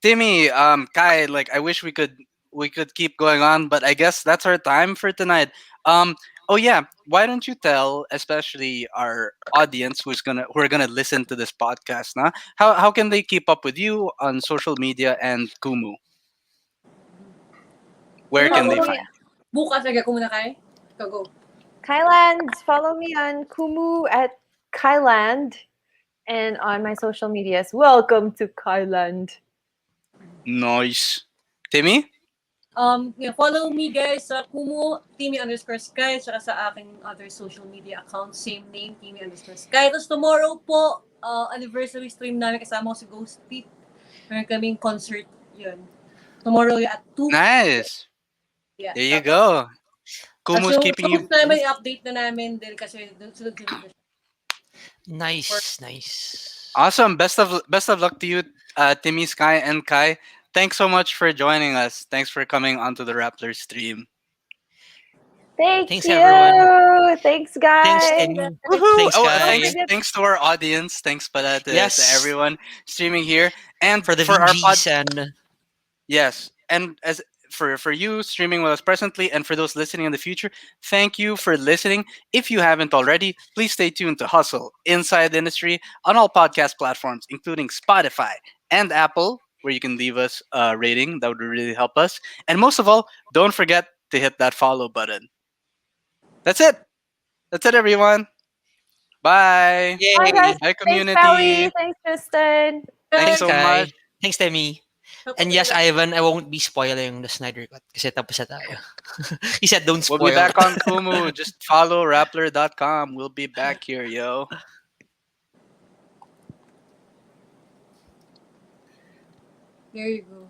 Timmy, Kai, like I wish we could keep going on, but I guess that's our time for tonight. Oh yeah, why don't you tell, especially our audience who are gonna listen to this podcast, nah? How can they keep up with you on social media and Kumu? Where Muna can ako. they follow me, find? Bukas, sige, kung muna kayo. Ikaw, go. Kylands. Follow me on Kumu at Kyland, and on my social medias. Welcome to Kyland. Noise. Timmy? Yeah, follow me guys sa Kumu, Timi_Sky, tsaka sa aking other social media accounts, same name, Timi_Sky. Tapos tomorrow po, anniversary stream namin kasama ko si Ghost Pete. Meron kaming concert yun. Tomorrow at 2. Nice. Yeah. There you Tapos go. Kumu's yung keeping post you. namin, i-update na namin din kasi sunod-sunod na siya. Nice. Awesome. Best of luck to you, Timmy, Sky, and Kai. Thanks so much for joining us. Thanks for coming onto the Rappler stream. Thank Thanks everyone. you. Thanks, Thanks guys. Timmy. Woohoo! Thanks Oh, Don't Kai. forget. thanks to our audience. Thanks pala to Yes. everyone streaming here and For the for our pod. VGs and Yes, and as for you streaming with us presently, and for those listening in the future, thank you for listening. If you haven't already, please stay tuned to Hustle Inside the Industry on all podcast platforms, including Spotify and Apple, where you can leave us a rating. That would really help us. And most of all, don't forget to hit that follow button. That's it. That's it, everyone. Bye. Bye, guys. yay. Bye, Thanks, community. Tally. Thanks, Tristan. Thanks Thanks so Guys, much. Kai. Thanks Timmy. tapos And na yes, lang. Ivan, I won't be spoiling the Snyder Cut kasi tapos na tayo. He said don't We'll be spoil. back on Kumu. Just follow Rappler.com. We'll be back here, yo. There you go.